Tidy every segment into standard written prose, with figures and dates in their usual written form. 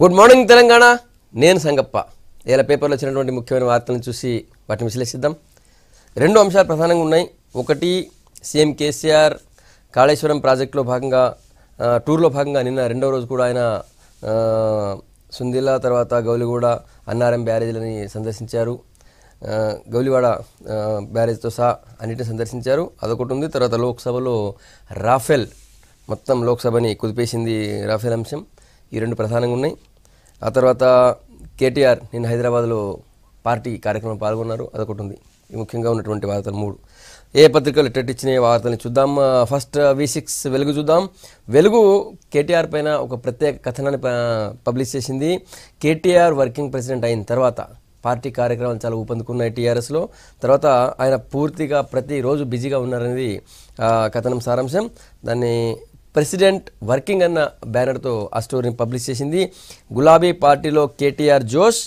Good morning Telangana. నేను సంగప్ప. ఇలా పేపర్లో వచ్చినటువంటి ముఖ్యమైన వార్తలను చూసి వాటిని విశ్లేషిద్దాం. రెండు అంశాలు ప్రధానంగా ఉన్నాయి. ఒకటి, సీఎం కేసీఆర్ కాళేశ్వరం ప్రాజెక్టులో భాగంగా టూర్లో భాగంగా నిన్న రెండవ రోజు కూడా ఆయన సుందిల్లా తర్వాత గౌలిగూడ అన్నారం బ్యారేజీలని సందర్శించారు. గౌలివాడ బ్యారేజ్తో సహా అన్నిటిని సందర్శించారు. అదొకటి ఉంది. తర్వాత లోక్సభలో రాఫెల్ మొత్తం లోక్సభని కుదిపేసింది రాఫెల్ అంశం. ఈ రెండు ప్రధానంగా ఉన్నాయి. ఆ తర్వాత కేటీఆర్ నిన్న హైదరాబాద్లో పార్టీ కార్యక్రమం పాల్గొన్నారు. అదొకటి ఉంది. ముఖ్యంగా ఉన్నటువంటి వార్తలు మూడు. ఏ పత్రికలు ఇచ్చిన వార్తల్ని చూద్దాం. ఫస్ట్ V6 వెలుగు చూద్దాం. వెలుగు కేటీఆర్ పైన ఒక ప్రత్యేక కథనాన్ని పబ్లిష్ చేసింది. కేటీఆర్ వర్కింగ్ ప్రెసిడెంట్ అయిన తర్వాత పార్టీ కార్యక్రమాలు చాలా ఊపందుకున్నాయి టీఆర్ఎస్లో. తర్వాత ఆయన పూర్తిగా ప్రతిరోజు బిజీగా ఉన్నారనేది కథనం సారాంశం. దాన్ని ప్రెసిడెంట్ వర్కింగ్ అన్న బ్యానర్తో ఆ స్టోరీని పబ్లిష్ చేసింది. గులాబీ పార్టీలో కేటీఆర్ జోష్,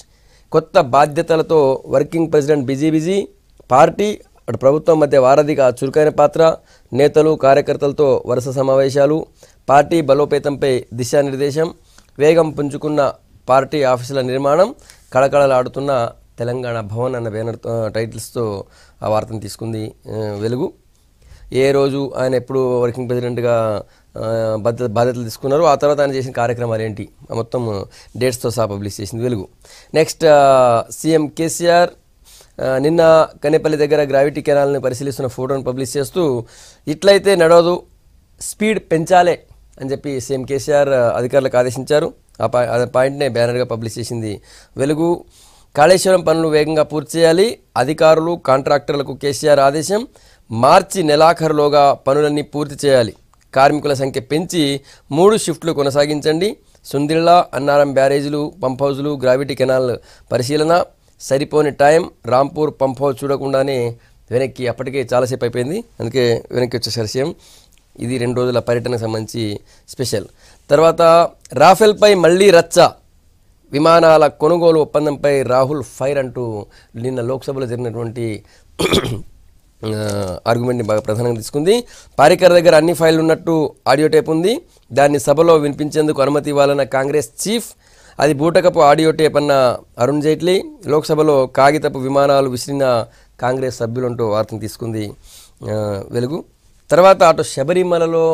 కొత్త బాధ్యతలతో వర్కింగ్ ప్రెసిడెంట్ బిజీ, పార్టీ అటు ప్రభుత్వం మధ్య వారధిగా చురుకైన పాత్ర, నేతలు కార్యకర్తలతో వరుస సమావేశాలు, పార్టీ బలోపేతంపై దిశానిర్దేశం, వేగం పుంజుకున్న పార్టీ ఆఫీసుల నిర్మాణం, కళకళలాడుతున్న తెలంగాణ భవన్ అన్న బ్యానర్ టైటిల్స్తో ఆ వార్తను తీసుకుంది వెలుగు. ఏ రోజు ఆయన ఎప్పుడు వర్కింగ్ ప్రెసిడెంట్గా బాధ్యతలు తీసుకున్నారు, ఆ తర్వాత ఆయన చేసిన కార్యక్రమాలు ఏంటి మొత్తం డేట్స్తో సహా పబ్లిష్ చేసింది వెలుగు. నెక్స్ట్, సీఎం కేసీఆర్ నిన్న కనేపల్లి దగ్గర గ్రావిటీ కెనాల్ని పరిశీలిస్తున్న ఫోటోను పబ్లిష్ చేస్తూ ఇట్లయితే నడవదు, స్పీడ్ పెంచాలే అని చెప్పి సీఎం కేసీఆర్ అధికారులకు ఆదేశించారు. ఆ పాయింట్నే బ్యానర్గా పబ్లిష్ చేసింది వెలుగు. కాళేశ్వరం పనులు వేగంగా పూర్తి చేయాలి, అధికారులు కాంట్రాక్టర్లకు కేసీఆర్ ఆదేశం, మార్చి నెలాఖరులోగా పనులన్నీ పూర్తి చేయాలి, కార్మికుల సంఖ్య పెంచి 3 షిఫ్ట్లు కొనసాగించండి, సుందిల్లా అన్నారం బ్యారేజీలు పంప్ హౌజులు గ్రావిటీ కెనాల్ పరిశీలన, సరిపోని టైం, రాంపూర్ పంప్ హౌజ్ చూడకుండానే వెనక్కి, అప్పటికే చాలాసేపు అయిపోయింది అందుకే వెనక్కి వచ్చేసారు సీఎం. ఇది 2 రోజుల పర్యటనకు సంబంధించి స్పెషల్. తర్వాత రాఫెల్పై మళ్లీ రచ్చ, విమానాల కొనుగోలు ఒప్పందంపై రాహుల్ ఫైర్ అంటూ నిన్న లోక్సభలో జరిగినటువంటి ఆర్గ్యుమెంట్ని బాగా ప్రధానంగా తీసుకుంది. పారికర్ దగ్గర అన్ని ఫైళ్లు ఉన్నట్టు ఆడియో టేప్ ఉంది, దాన్ని సభలో వినిపించేందుకు అనుమతి ఇవ్వాలన్న కాంగ్రెస్ చీఫ్, అది బూటకపు ఆడియో టేప్ అన్న అరుణ్ జైట్లీ, లోక్సభలో కాగితపు విమానాలు విసిరిన కాంగ్రెస్ సభ్యులంటూ వార్తను తీసుకుంది వెలుగు. తర్వాత అటు శబరిమలలో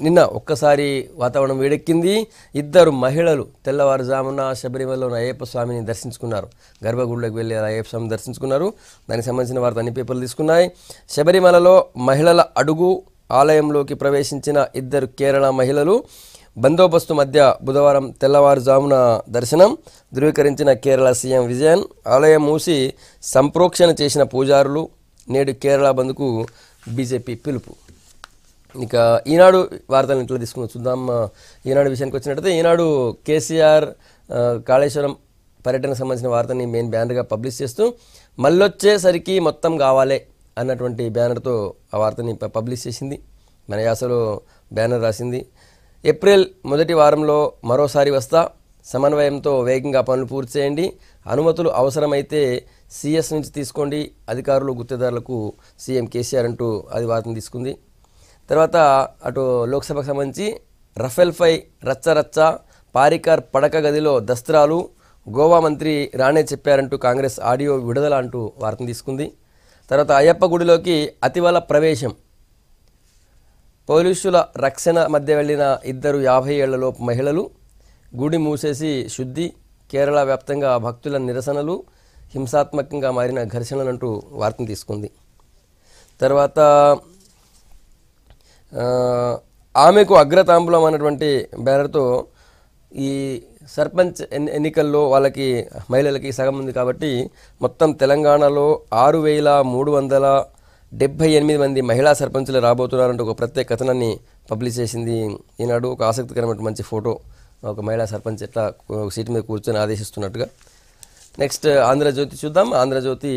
నిన్న ఒక్కసారి వాతావరణం వేడెక్కింది. 2 మహిళలు తెల్లవారుజామున శబరిమలలోని అయ్యప్ప స్వామిని దర్శించుకున్నారు. గర్భగుడిలోకి వెళ్ళి అయ్యప్ప స్వామిని దర్శించుకున్నారు. దానికి సంబంధించిన వార్త అన్ని పేపర్లు తీసుకున్నాయి. శబరిమలలో మహిళల అడుగు ఆలయంలోకి ప్రవేశించిన 2 కేరళ మహిళలు, బందోబస్తు మధ్య బుధవారం తెల్లవారుజామున దర్శనం, ధృవీకరించిన కేరళ సీఎం విజయన్, ఆలయం మూసి సంప్రోక్షణ చేసిన పూజారులు, నేడు కేరళ బంద్కు బీజేపీ పిలుపు. ఇక ఈనాడు వార్తలను ఇంట్లో తీసుకుని చూద్దాం. ఈనాడు విషయానికి వచ్చినట్టయితే ఈనాడు కేసీఆర్ కాళేశ్వరం పర్యటనకు సంబంధించిన వార్తని మెయిన్ బ్యానర్గా పబ్లిష్ చేస్తూ మళ్ళొచ్చేసరికి మొత్తం కావాలే అన్నటువంటి బ్యానర్తో ఆ వార్తని పబ్లిష్ చేసింది. మన యాసలో బ్యానర్ రాసింది. ఏప్రిల్ మొదటి వారంలో మరోసారి వస్తా, సమన్వయంతో వేగంగా పనులు పూర్తి చేయండి, అనుమతులు అవసరమైతే సీఎస్ నుంచి తీసుకోండి, అధికారులు గుత్తేదారులకు సీఎం కేసీఆర్ అంటూ అది వార్తను తీసుకుంది. తర్వాత అటు లోక్సభకు సంబంధించి రఫేల్పై రచ్చ, పారికర్ పడక గదిలో దస్త్రాలు, గోవా మంత్రి రాణే చెప్పారంటూ కాంగ్రెస్ ఆడియో విడుదల అంటూ వార్తను తీసుకుంది. తర్వాత అయ్యప్ప గుడిలోకి అతివల ప్రవేశం, పోలీసుల రక్షణ మధ్య వెళ్లిన 2 50 ఏళ్లలోపు మహిళలు, గుడి మూసేసి శుద్ధి, కేరళ వ్యాప్తంగా భక్తుల నిరసనలు, హింసాత్మకంగా మారిన ఘర్షణలంటూ వార్తను తీసుకుంది. తర్వాత ఆమెకు అగ్రతాంబూలం అన్నటువంటి బ్యానర్తో ఈ సర్పంచ్ ఎన్నికల్లో వాళ్ళకి మహిళలకి సగం ఉంది కాబట్టి మొత్తం తెలంగాణలో 6,378 మంది మహిళా సర్పంచులు రాబోతున్నారంటూ ఒక ప్రత్యేక కథనాన్ని పబ్లిష్ చేసింది ఈనాడు. ఒక ఆసక్తికరమైన మంచి ఫోటో, ఒక మహిళా సర్పంచ్ ఎట్లా ఒక సీటు మీద కూర్చొని ఆదేశిస్తున్నట్టుగా. నెక్స్ట్ ఆంధ్రజ్యోతి చూద్దాం. ఆంధ్రజ్యోతి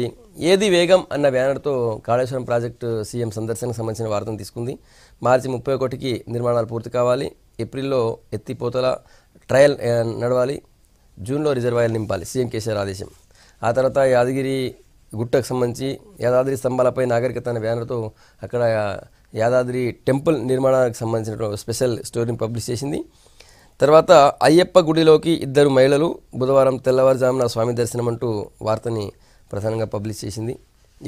ఏది వేగం అన్న బ్యానర్తో కాళేశ్వరం ప్రాజెక్టు సీఎం సందర్శనకు సంబంధించిన వార్తను తీసుకుంది. మార్చి 31కి నిర్మాణాలు పూర్తి కావాలి, ఏప్రిల్లో ఎత్తిపోతల ట్రయల్ నడవాలి, జూన్లో రిజర్వాయర్ నింపాలి, సీఎం కేసీఆర్ ఆదేశం. ఆ తర్వాత యాదగిరి గుట్టకు సంబంధించి యాదాద్రి స్తంభాలపై నాగరికత అనే బ్యానర్తో అక్కడ యాదాద్రి టెంపుల్ నిర్మాణానికి సంబంధించిన స్పెషల్ స్టోరీని పబ్లిష్ చేసింది. తర్వాత అయ్యప్ప గుడిలోకి 2 మహిళలు బుధవారం తెల్లవారుజామున స్వామి దర్శనం అంటూ వార్తని ప్రధానంగా పబ్లిష్ చేసింది.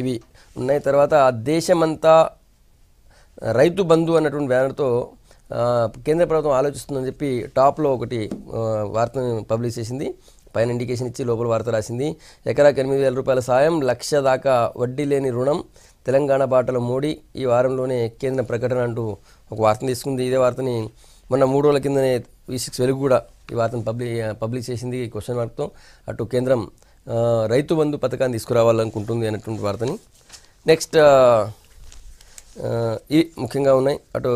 ఇవి ఉన్నాయి. తర్వాత దేశమంతా రైతు బంధు అన్నటువంటి బ్యానర్తో కేంద్ర ప్రభుత్వం ఆలోచిస్తుందని చెప్పి టాప్లో ఒకటి వార్తను పబ్లిష్ చేసింది. పైన ఇండికేషన్ ఇచ్చి లోపల వార్త రాసింది. ఎకరాకి 8,000 రూపాయల సాయం, 1,00,000 దాకా వడ్డీ లేని రుణం, తెలంగాణ బాటలో మోడీ, ఈ వారంలోనే కేంద్ర ప్రకటన అంటూ ఒక వార్తను తీసుకుంది. ఇదే వార్తని మొన్న 3 రోజుల కిందనే V6 వెలుగు కూడా ఈ వార్తను పబ్లిష్ చేసింది క్వశ్చన్ మార్క్తో. అటు కేంద్రం రైతు బంధు పథకాన్ని తీసుకురావాలనుకుంటుంది అన్నటువంటి వార్తని. నెక్స్ట్ ఇవి ముఖ్యంగా ఉన్నాయి. అటు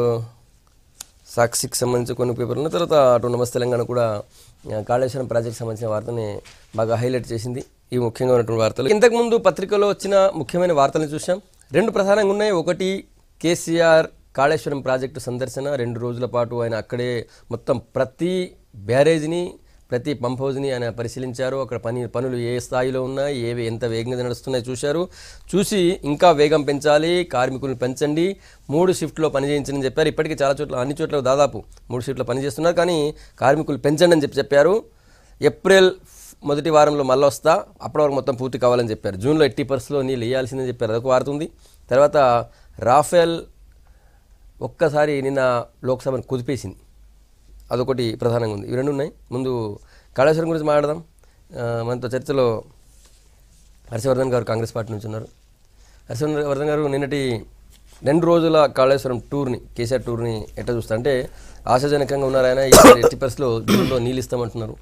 సాక్షికి సంబంధించి కొన్ని పేపర్లు ఉన్న తర్వాత అటు నమస్తే తెలంగాణ కూడా కాళేశ్వరం ప్రాజెక్ట్ సంబంధించిన వార్తని బాగా హైలైట్ చేసింది. ఇవి ముఖ్యంగా ఉన్నటువంటి వార్తలు. ఇంతకుముందు పత్రికలో వచ్చిన ముఖ్యమైన వార్తలను చూసాం. 2 ప్రధానంగా ఉన్నాయి. ఒకటి కేసీఆర్ కాళేశ్వరం ప్రాజెక్టు సందర్శన, 2 రోజుల పాటు ఆయన అక్కడే మొత్తం ప్రతి బ్యారేజ్ని, ప్రతి పంప్ హౌజ్ని ఆయన పరిశీలించారు. అక్కడ పనులు ఏ స్థాయిలో ఉన్నాయి, ఎంత వేగంగా నడుస్తున్నాయి చూశారు. చూసి ఇంకా వేగం పెంచాలి, కార్మికులను పెంచండి, 3 షిఫ్ట్లో పనిచేయించని చెప్పారు. ఇప్పటికీ చాలా చోట్ల, అన్ని చోట్ల దాదాపు 3 షిఫ్ట్లో పనిచేస్తున్నారు, కానీ కార్మికులు పెంచండి అని చెప్పారు. ఏప్రిల్ మొదటి వారంలో మళ్ళీ వస్తా, అప్పటి వరకు మొత్తం పూర్తి కావాలని చెప్పారు. జూన్లో 80% నీళ్ళు వేయాల్సిందని చెప్పారు. అదొక వార్త ఉంది. తర్వాత రాఫెల్ ఒక్కసారి నిన్న లోక్సభను కుదిపేసింది, అదొకటి ప్రధానంగా ఉంది. ఇవి 2 ఉన్నాయి. ముందు కాళేశ్వరం గురించి మాట్లాడదాం. మనతో చర్చలో హర్షవర్ధన్ గారు కాంగ్రెస్ పార్టీ నుంచి ఉన్నారు. హర్షవర్ధన్ గారు, నిన్నటి 2 రోజుల కాళేశ్వరం టూర్ని, కేసీఆర్ టూర్ని ఎట్లా చూస్తా అంటే ఆశాజనకంగా ఉన్నారు. ఆయన 80%లో జూన్లో నీళ్ళు ఇస్తామంటున్నారు.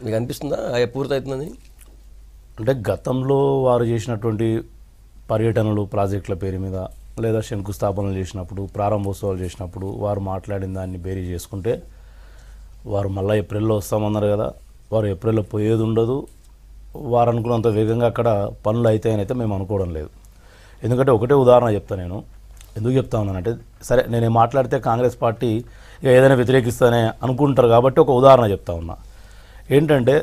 మీకు అనిపిస్తుందా పూర్తవుతుందని? అంటే గతంలో వారు చేసినటువంటి పర్యటనలు ప్రాజెక్టుల పేరు మీద, లేదా శంకుస్థాపనలు చేసినప్పుడు, ప్రారంభోత్సవాలు చేసినప్పుడు వారు మాట్లాడిన దాన్ని బేరీ చేసుకుంటే, వారు మళ్ళీ ఏప్రిల్లో వస్తామన్నారు కదా, వారు ఏప్రిల్లో పోయేది ఉండదు. వారు అనుకున్నంత వేగంగా అక్కడ పనులు అవుతాయని అయితే మేము అనుకోవడం లేదు. ఎందుకంటే ఒకటే ఉదాహరణ చెప్తాను నేను. ఎందుకు చెప్తా ఉన్నానంటే, సరే నేను మాట్లాడితే కాంగ్రెస్ పార్టీ ఏదైనా వ్యతిరేకిస్తానే అనుకుంటారు కాబట్టి ఒక ఉదాహరణ చెప్తా ఉన్నా. ఏంటంటే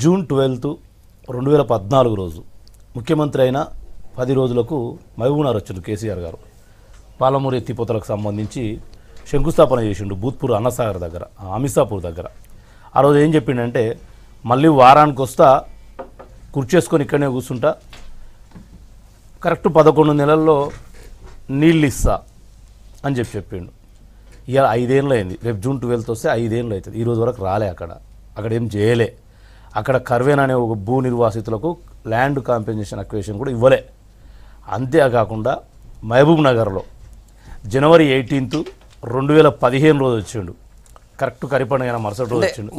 జూన్ 12, 2014 రోజు ముఖ్యమంత్రి అయిన 10 రోజులకు మహబూబ్నగర్ వచ్చారు కేసీఆర్ గారు. పాలమూరు ఎత్తిపోతలకు సంబంధించి శంకుస్థాపన చేసిండు భూత్పూర్ అన్నసాగర్ దగ్గర, అమిసాపూర్ దగ్గర. ఆ రోజు ఏం చెప్పిండంటే, మళ్ళీ వారానికి వస్తా, కుర్చేసుకొని ఇక్కడనే కూర్చుంటా, కరెక్ట్ 11 నెలల్లో నీళ్ళు ఇస్తా అని చెప్పిండు. ఇక 5 ఏళ్ళు అయింది. రేపు జూన్ 12 వస్తే 5 ఏళ్ళు అవుతుంది. ఈరోజు వరకు రాలే. అక్కడ ఏం చేయలే. అక్కడ కర్వేన్ అనే ఒక భూ నిర్వాసితులకు ల్యాండ్ కాంపెన్సేషన్ అక్వేషన్ కూడా ఇవ్వలే. అంతేకాకుండా మహబూబ్ నగర్లో జనవరి 18, 2015 రోజు వచ్చిండు. కరెక్ట్ కరిపండుగ మరుసటి రోజు వచ్చిండు.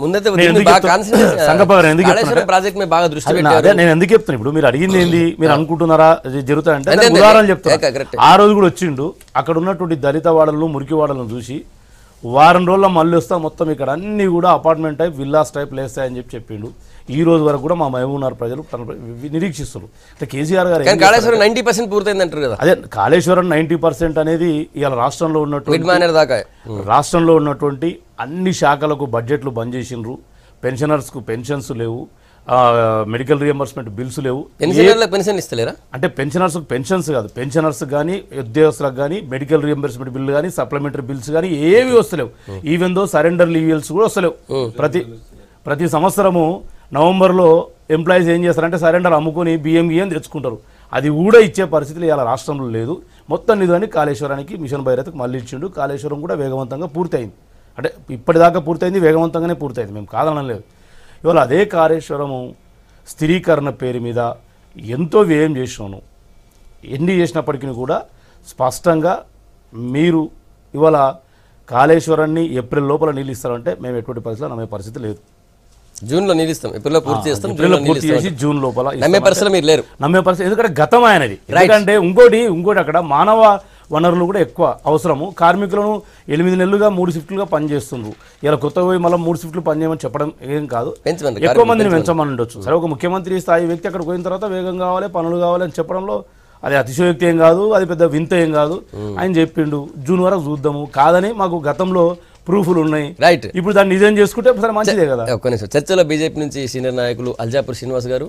నేను ఎందుకు చెప్తాను, ఇప్పుడు మీరు అడిగింది ఏంది, మీరు అనుకుంటున్నారా జరుగుతాయంటే ఉదాహరణలు చెప్తాను. ఆ రోజు కూడా వచ్చిండు. అక్కడ ఉన్నటువంటి దళిత వాడలను, మురికి వాడలను చూసి వారం రోజుల్లో మళ్ళీ వస్తా, మొత్తం ఇక్కడ అన్నీ కూడా అపార్ట్మెంట్ టైప్, విల్లాస్ టైప్ లేస్తాయని చెప్పిండు. ఈ రోజు వరకు కూడా మా మహబూబ్నగర్ ప్రజలు నిరీక్షిస్తారు. కేసీఆర్ గారు కాళేశ్వరం 90% పూర్తయింది అంటారు కదా. అదే కాళేశ్వరం 90% అనేది ఇవాళ రాష్ట్రంలో ఉన్నటువంటి అన్ని శాఖలకు బడ్జెట్లు బంద్ చేసిండ్రు. పెన్షనర్స్కు పెన్షన్స్ లేవు, మెడికల్ రియంబర్స్మెంట్ బిల్స్ లేవు. పెన్షన్ ఇస్తలేరా అంటే పెన్షనర్స్కు పెన్షన్స్ కాదు, పెన్షనర్స్ కానీ ఉద్యోగస్తులకు కానీ మెడికల్ రియంబర్స్మెంట్ బిల్లు కానీ సప్లిమెంటరీ బిల్స్ కానీ ఏవి వస్తలేవు. ఈవెన్ దో సరెండర్ లీవెల్స్ కూడా వస్తలేవు. ప్రతి సంవత్సరము నవంబర్లో ఎంప్లాయీస్ ఏం చేస్తారంటే సరెండర్ అమ్ముకొని బియ్యం తెచ్చుకుంటారు. అది కూడా ఇచ్చే పరిస్థితులు ఇలా రాష్ట్రంలో లేదు. మొత్తం నిధులని కాళేశ్వరానికి, మిషన్ భగీరథకు మళ్ళీ ఇచ్చిండు. కాళేశ్వరం కూడా వేగవంతంగా పూర్తయింది. అంటే ఇప్పటిదాకా పూర్తయింది, వేగవంతంగానే పూర్తయింది, మేము కాదనడం లేదు. ఇవాళ అదే కాళేశ్వరము స్థిరీకరణ పేరు మీద ఎంతో వ్యయం చేసినాను. ఎన్ని చేసినప్పటికీ కూడా స్పష్టంగా మీరు ఇవాళ కాళేశ్వరాన్ని ఏప్రిల్ లోపల నీళ్ళు ఇస్తారంటే మేము ఎటువంటి పరిస్థితుల్లో నమ్మే పరిస్థితి లేదు. జూన్లో నీళ్ళు ఇస్తాం, ఏప్రిల్లో పూర్తి చేస్తాం, పూర్తి చేసి జూన్ లోపల నమ్మే పరిస్థితులు మీరు లేరు. నమ్మే పరిస్థితి ఎందుకంటే గతం ఆయనది. ఎందుకంటే ఇంకోటి అక్కడ మానవ వనరులు కూడా ఎక్కువ అవసరము. కార్మికులను 8 నెలలుగా 3 షిఫ్ట్లుగా పనిచేస్తుండ్రు. ఇలా కొత్తగా పోయి మళ్ళీ 3 షిఫ్ట్లు పనిచేయమని చెప్పడం ఏం కాదు, ఎక్కువ మందిని పెంచమని ఉండొచ్చు. సరే, ఒక ముఖ్యమంత్రి స్థాయి వ్యక్తి అక్కడ పోయిన తర్వాత వేగం కావాలి, పనులు కావాలి అని చెప్పడంలో అది అతిశయోక్తి ఏం కాదు, అది పెద్ద వింత ఏం కాదు. ఆయన చెప్పిండు జూన్ వరకు చూద్దాము, కాదని మాకు గతంలో ప్రూఫ్లు ఉన్నాయి. రైట్, ఇప్పుడు దాన్ని నిజం చేసుకుంటే సరే మంచిదే కదా. చర్చలో బీజేపీ నుంచి సీనియర్ నాయకులు అల్జాపూర్ శ్రీనివాస్ గారు,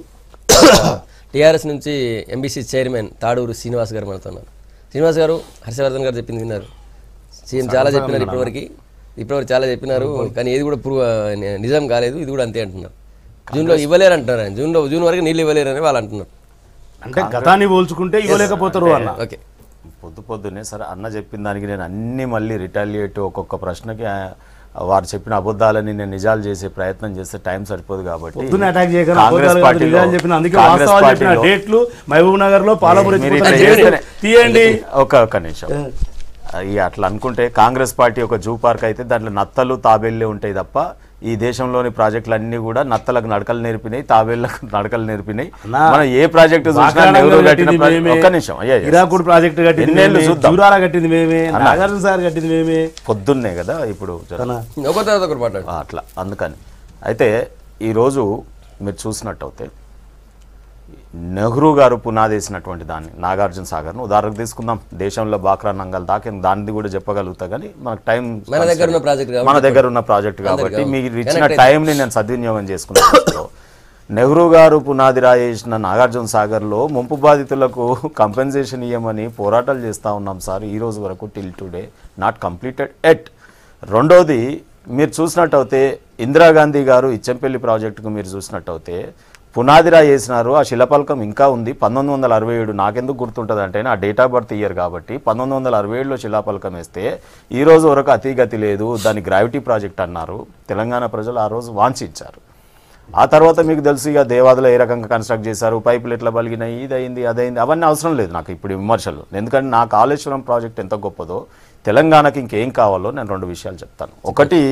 టీఆర్ఎస్ నుంచి ఎంబీసీ చైర్మన్ తాడూరు శ్రీనివాస్ గారు మనతో ఉన్నారు. శ్రీనివాస్ గారు, హర్షవర్ధన్ గారు చెప్పింది విన్నారు, సీఎం చాలా చెప్పినారు ఇప్పటివరకు. ఇప్పుడు చాలా చెప్పినారు కానీ ఏది కూడా నిజం కాలేదు, ఇది కూడా అంతే అంటున్నారు. జూన్లో ఇవ్వలేరు అంటున్నారు, జూన్ వరకు నీళ్ళు ఇవ్వలేరని వాళ్ళు అంటున్నారు. అంటే గతాన్ని పోల్చుకుంటే ఇవ్వలేకపోతారు అన్న. ఓకే, పొద్దున్నే సరే అన్న చెప్పిన దానికి నేను అన్ని మళ్ళీ రిటాలియేట్ ఒక్కొక్క ప్రశ్నకి వారు చెప్పిన అబద్ధాలని నేను నిజాలు చేసే ప్రయత్నం చేస్తే టైం సరిపోదు కాబట్టి కాంగ్రెస్ పార్టీలో డేట్లు మహబూబ్ నగర్ లో తీయండి. ఒక్క నిమిషం, అట్లా అనుకుంటే కాంగ్రెస్ పార్టీ ఒక జూ పార్క్ అయితే దాంట్లో నత్తలు తాబేళ్లే ఉంటాయి తప్ప ఈ దేశంలోని ప్రాజెక్టులు అన్ని కూడా నత్తలకు నడకలు నేర్పినాయి, తాబేళ్లకు నడకలు నేర్పినాయి. మనం ఏ ప్రాజెక్టు చూసినా నెహ్రూ కట్టిన ఒక్క నిమిషం హిరాకుడ్ ప్రాజెక్టు కట్టింది పొద్దున్నే కదా ఇప్పుడు అట్లా. అందుకని అయితే ఈరోజు మీరు చూసినట్టు అయితే నెహ్రూ గారు పునాదేసినటువంటి దాన్ని నాగార్జున సాగర్ను ఉదాహరణకు తీసుకుందాం. దేశంలో బాక్రా నంగల్ దాకా దాన్ని కూడా చెప్పగలుగుతా కానీ మనకు టైం మన దగ్గర ఉన్న ప్రాజెక్ట్ కాబట్టి మీరు ఇచ్చిన టైంని నేను సద్వినియోగం చేసుకున్నాను. నెహ్రూ గారు పునాది రాయేసిన నాగార్జున సాగర్లో ముంపు బాధితులకు కంపెన్సేషన్ ఇవ్వమని పోరాటాలు చేస్తూ ఉన్నాం సార్. ఈ రోజు వరకు till today not completed at. రెండోది మీరు చూసినట్టయితే ఇందిరాగాంధీ గారు ఇచ్చంపల్లి ప్రాజెక్టుకు మీరు చూసినట్టయితే పునాదిరా వేసినారు, ఆ శిలపలకం ఇంకా ఉంది. 1967 నాకెందుకు గుర్తుంటుంది అంటే ఆ డేట్ ఆఫ్ బర్త్ ఇయర్ కాబట్టి 1967లో శిలాపలకం వేస్తే ఈ రోజు వరకు అతిగతి లేదు, దాన్ని గ్రావిటీ ప్రాజెక్ట్ అన్నారు. తెలంగాణ ప్రజలు ఆ రోజు వాంఛించారు. ఆ తర్వాత మీకు తెలుసు ఇక దేవాదులు ఏ రకంగా కన్స్ట్రక్ట్ చేశారు, పైపులు ఎట్లా బలిగినాయి, ఇదైంది అదైంది, అవన్నీ అవసరం లేదు నాకు ఇప్పుడు విమర్శలు. ఎందుకంటే నా కాళేశ్వరం ప్రాజెక్ట్ ఎంత గొప్పదో తెలంగాణకి ఇంకేం కావాలో నేను 2 విషయాలు చెప్తాను. ఒకటి,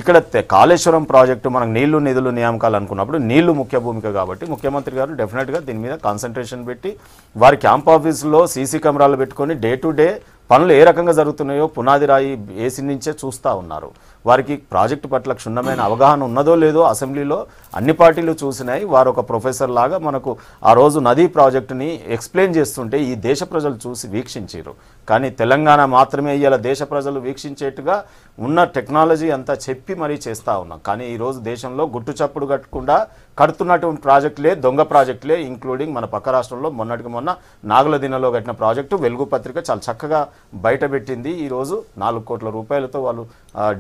ఇక్కడ కాళేశ్వరం ప్రాజెక్టు మనకు నీళ్లు నిధులు నియామకాలు అనుకున్నప్పుడు నీళ్లు ముఖ్య భూమిక కాబట్టి ముఖ్యమంత్రి గారు డెఫినెట్గా దీని మీద కాన్సన్ట్రేషన్ పెట్టి వారి క్యాంప్ ఆఫీసులో సీసీ కెమెరాలు పెట్టుకొని డే టు డే పనులు ఏ రకంగా జరుగుతున్నాయో పునాది రాయి వేసి నుంచే చూస్తూ ఉన్నారు. వారికి ప్రాజెక్టు పట్ల క్షుణ్ణమైన అవగాహన ఉన్నదో లేదో అసెంబ్లీలో అన్ని పార్టీలు చూసినాయి. వారు ఒక ప్రొఫెసర్ లాగా మనకు ఆ రోజు నదీ ప్రాజెక్టుని ఎక్స్ప్లెయిన్ చేస్తుంటే ఈ దేశ ప్రజలు చూసి వీక్షించారు. కానీ తెలంగాణ మాత్రమే ఇలా దేశ ప్రజలు వీక్షించేట్టుగా ఉన్న టెక్నాలజీ అంతా చెప్పి మరీ చేస్తూ ఉన్నాం. కానీ ఈరోజు దేశంలో గుట్టు చప్పుడు కట్టకుండా కడుతున్నటువంటి ప్రాజెక్టులే దొంగ ప్రాజెక్టులే, ఇంక్లూడింగ్ మన పక్క రాష్ట్రంలో మొన్నటికి మొన్న నాగులదినలో కట్టిన ప్రాజెక్టు వెలుగు పత్రిక చాలా చక్కగా బయటపెట్టింది. ఈరోజు 4 కోట్ల రూపాయలతో వాళ్ళు